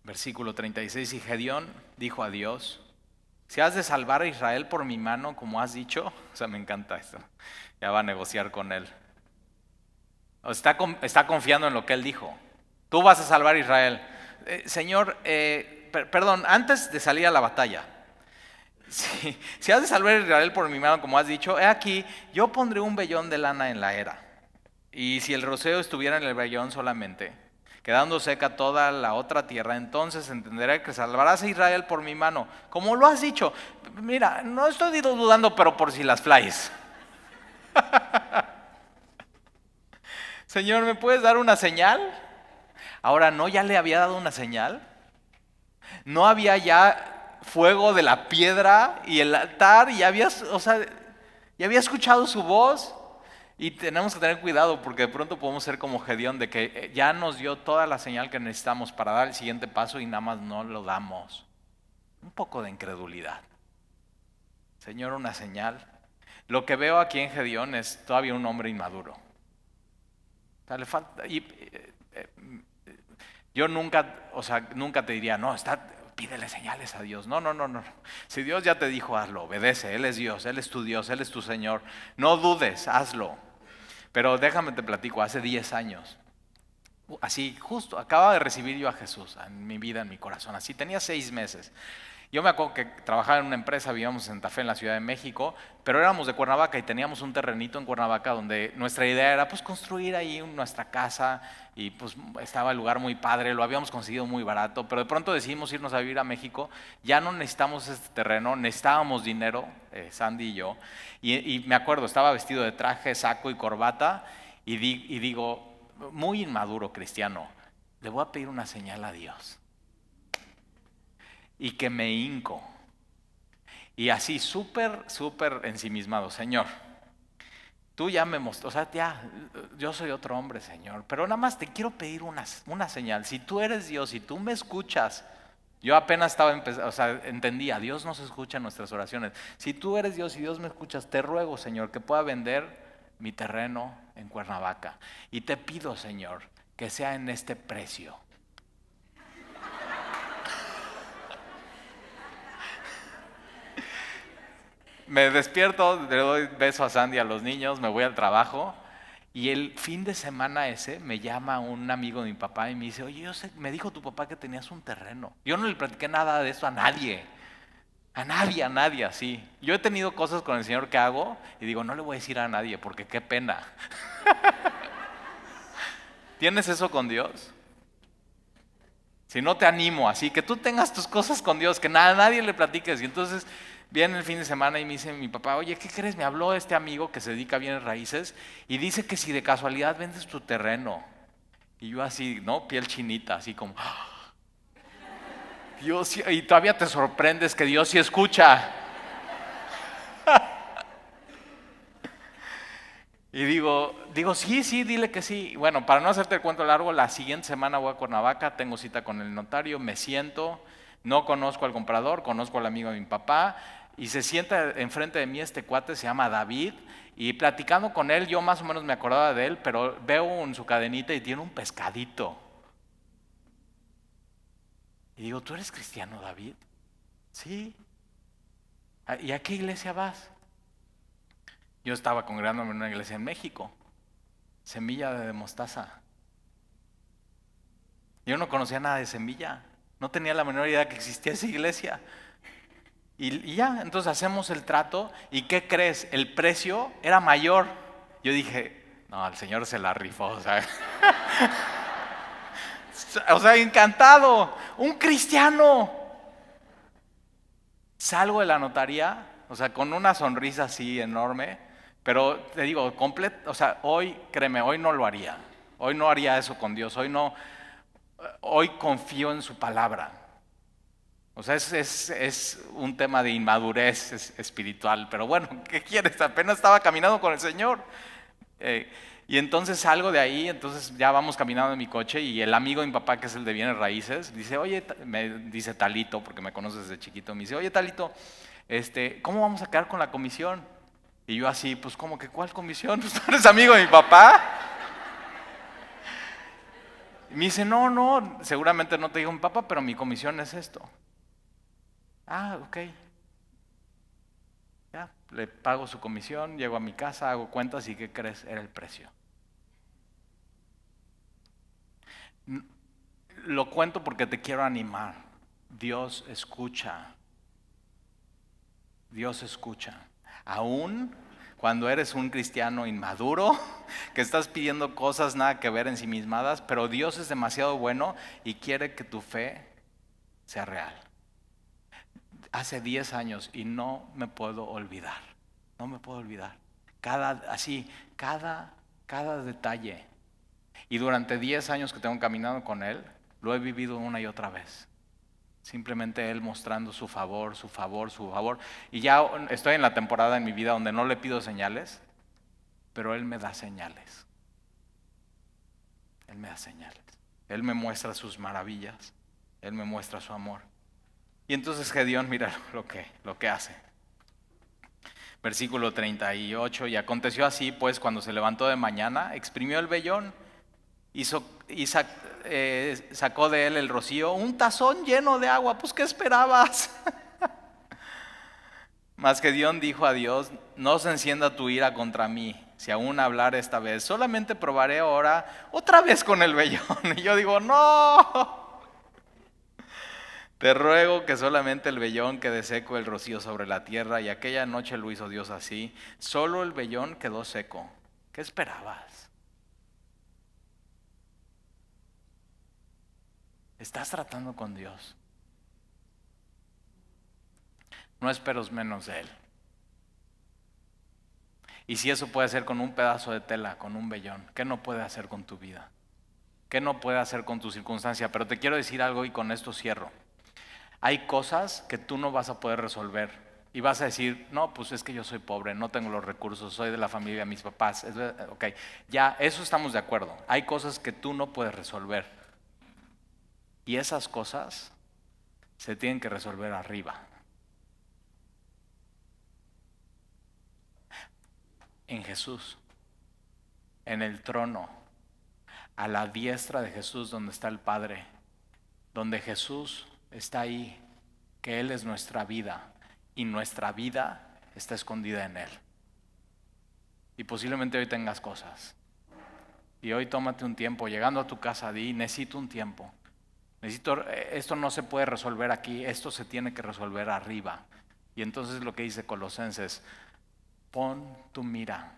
Versículo 36, y Gedeón dijo a Dios, si has de salvar a Israel por mi mano, como has dicho, o sea, me encanta esto, ya va a negociar con él. Está confiando en lo que él dijo. Tú vas a salvar a Israel. Señor, perdón, antes de salir a la batalla, si has de salvar a Israel por mi mano, como has dicho, he aquí, yo pondré un vellón de lana en la era. Y si el rocío estuviera en el vellón solamente, quedando seca toda la otra tierra, entonces entenderé que salvarás a Israel por mi mano, como lo has dicho. Mira, no estoy dudando, pero por si las flies. Señor, ¿me puedes dar una señal? Ahora, ¿no ya le había dado una señal? ¿No había ya fuego de la piedra y el altar? Y ya había escuchado su voz. Y tenemos que tener cuidado porque de pronto podemos ser como Gedeón, de que ya nos dio toda la señal que necesitamos para dar el siguiente paso y nada más no lo damos. Un poco de incredulidad. Señor, una señal. Lo que veo aquí en Gedeón es todavía un hombre inmaduro. O sea, le falta, yo nunca te diría, no, pídele señales a Dios. No. Si Dios ya te dijo, hazlo, obedece. Él es Dios, Él es tu Dios, Él es tu Señor. No dudes, hazlo. Pero déjame te platico, hace 10 años, así justo, acababa de recibir yo a Jesús en mi vida, en mi corazón, así tenía 6 meses. Yo me acuerdo que trabajaba en una empresa, vivíamos en Santa Fe, en la Ciudad de México, pero éramos de Cuernavaca y teníamos un terrenito en Cuernavaca donde nuestra idea era pues construir ahí nuestra casa y pues estaba el lugar muy padre, lo habíamos conseguido muy barato, pero de pronto decidimos irnos a vivir a México, ya no necesitamos este terreno, necesitábamos dinero, Sandy y yo, y me acuerdo, estaba vestido de traje, saco y corbata y digo, muy inmaduro cristiano, le voy a pedir una señal a Dios. Y que me hinco. Y así súper ensimismado, Señor, tú ya me mostró, o sea, ya, yo soy otro hombre, Señor, pero nada más te quiero pedir una señal. Si tú eres Dios, si tú me escuchas, yo apenas estaba empezando, o sea, entendía, Dios nos escucha en nuestras oraciones. Si tú eres Dios y Dios me escuchas, te ruego, Señor, que pueda vender mi terreno en Cuernavaca. Y te pido, Señor, que sea en este precio. Me despierto, le doy beso a Sandy, a los niños, me voy al trabajo y el fin de semana ese me llama un amigo de mi papá y me dice, oye, me dijo tu papá que tenías un terreno. Yo no le platiqué nada de eso a nadie. A nadie así. Yo he tenido cosas con el Señor que hago y digo, no le voy a decir a nadie porque qué pena. ¿Tienes eso con Dios? Si no te animo, así que tú tengas tus cosas con Dios, que a nadie le platiques. Y entonces viene el fin de semana y me dice mi papá, oye, ¿qué crees? Me habló este amigo que se dedica a bienes raíces y dice que si de casualidad vendes tu terreno. Y yo así, ¿no? Piel chinita, así como, Dios, y todavía te sorprendes que Dios sí escucha. Y digo, sí, dile que sí. Bueno, para no hacerte el cuento largo, la siguiente semana voy a Cuernavaca, tengo cita con el notario, me siento, no conozco al comprador, conozco al amigo de mi papá, y se sienta enfrente de mí este cuate, se llama David, y platicando con él, yo más o menos me acordaba de él, pero veo en su cadenita y tiene un pescadito. Y digo, ¿tú eres cristiano, David? Sí. ¿Y a qué iglesia vas? Yo estaba congregándome en una iglesia en México, Semilla de Mostaza. Yo no conocía nada de Semilla, no tenía la menor idea que existía esa iglesia. Y ya, entonces hacemos el trato y ¿qué crees? El precio era mayor. Yo dije, no, el Señor se la rifó, o sea, encantado, un cristiano. Salgo de la notaría, o sea, con una sonrisa así enorme, pero te digo, o sea, hoy, créeme, hoy no lo haría. Hoy no haría eso con Dios, hoy confío en su palabra. O sea, es un tema de inmadurez espiritual, pero bueno, ¿qué quieres? Apenas estaba caminando con el Señor. Eh, y entonces salgo de ahí, entonces ya vamos caminando en mi coche y el amigo de mi papá, que es el de bienes raíces, dice, oye, me dice Talito, porque me conoces desde chiquito, me dice, oye Talito, ¿cómo vamos a quedar con la comisión? Y yo así, pues ¿cómo que cuál comisión? Pues tú eres amigo de mi papá. Y me dice, no, seguramente no te dijo mi papá, pero mi comisión es esto. Ah, ok. Ya, le pago su comisión, llego a mi casa, hago cuentas y ¿qué crees? Era el precio. Lo cuento porque te quiero animar. Dios escucha. Dios escucha. Aún cuando eres un cristiano inmaduro, que estás pidiendo cosas nada que ver ensimismadas, pero Dios es demasiado bueno y quiere que tu fe sea real. Hace 10 años y no me puedo olvidar. No me puedo olvidar. Cada detalle. Y durante 10 años que tengo caminando con Él, lo he vivido una y otra vez. Simplemente Él mostrando su favor, su favor, su favor. Y ya estoy en la temporada en mi vida donde no le pido señales, pero Él me da señales. Él me da señales. Él me muestra sus maravillas. Él me muestra su amor. Y entonces Gedeón, mira lo que hace. Versículo 38, y aconteció así, pues, cuando se levantó de mañana, exprimió el vellón, sacó de él el rocío, un tazón lleno de agua. Pues, ¿qué esperabas? Mas Gedeón dijo a Dios, no se encienda tu ira contra mí, si aún hablar esta vez, solamente probaré ahora otra vez con el vellón. Y yo digo, no, te ruego que solamente el vellón quede seco, el rocío sobre la tierra. Y aquella noche lo hizo Dios así, solo el vellón quedó seco. ¿Qué esperabas? Estás tratando con Dios. No esperes menos de Él. Y si eso puede hacer con un pedazo de tela, con un vellón, ¿qué no puede hacer con tu vida? ¿Qué no puede hacer con tu circunstancia? Pero te quiero decir algo y con esto cierro. Hay cosas que tú no vas a poder resolver. Y vas a decir, no, pues es que yo soy pobre, no tengo los recursos, soy de la familia de mis papás. Ok, ya, eso estamos de acuerdo. Hay cosas que tú no puedes resolver. Y esas cosas se tienen que resolver arriba. En Jesús, en el trono. a la diestra de Jesús donde está el Padre, donde Jesús está ahí, que Él es nuestra vida y nuestra vida está escondida en Él. Y posiblemente hoy tengas cosas. Y hoy tómate un tiempo, llegando a tu casa, di, necesito un tiempo. Esto no se puede resolver aquí, esto se tiene que resolver arriba. Y entonces lo que dice Colosenses, pon tu mira,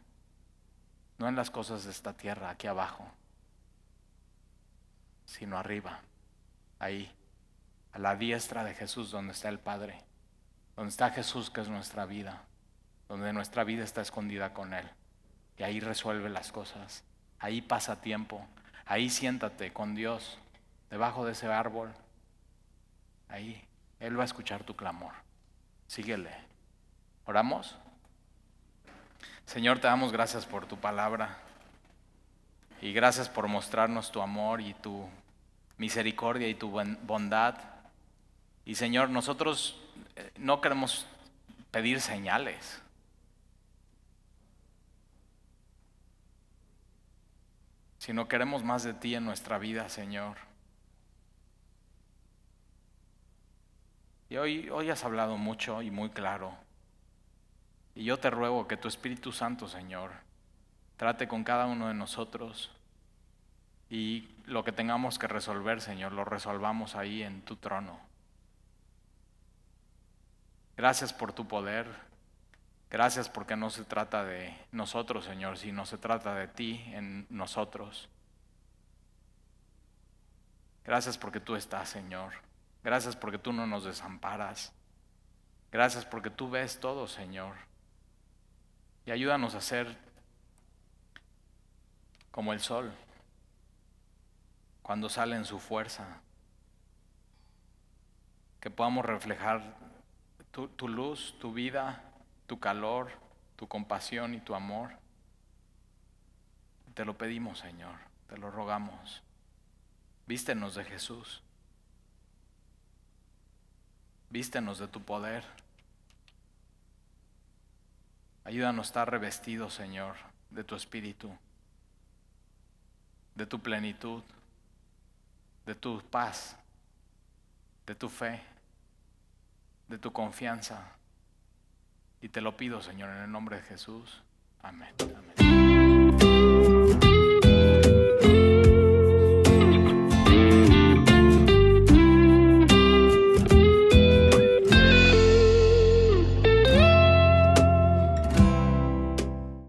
no en las cosas de esta tierra, aquí abajo, sino arriba, ahí, a la diestra de Jesús donde está el Padre, donde está Jesús que es nuestra vida, donde nuestra vida está escondida con Él. Y ahí resuelve las cosas, ahí pasa tiempo, ahí siéntate con Dios, debajo de ese árbol, ahí, Él va a escuchar tu clamor. Síguele. ¿Oramos? Señor, te damos gracias por tu palabra y gracias por mostrarnos tu amor y tu misericordia y tu bondad. Y Señor, nosotros no queremos pedir señales. Sino queremos más de ti en nuestra vida, Señor. Y hoy has hablado mucho y muy claro. Y yo te ruego que tu Espíritu Santo, Señor, trate con cada uno de nosotros y lo que tengamos que resolver, Señor, lo resolvamos ahí en tu trono. Gracias por tu poder. Gracias porque no se trata de nosotros, Señor, sino se trata de ti en nosotros. Gracias porque tú estás, Señor. Gracias porque tú no nos desamparas. Gracias porque tú ves todo, Señor. Y ayúdanos a ser como el sol cuando sale en su fuerza. Que podamos reflejar tu luz, tu vida, tu calor, tu compasión y tu amor. Te lo pedimos, Señor, te lo rogamos. Vístenos de Jesús. Vístenos de tu poder. Ayúdanos a estar revestidos, Señor, de tu espíritu, de tu plenitud, de tu paz, de tu fe, de tu confianza. Y te lo pido, Señor, en el nombre de Jesús. Amén. Amén.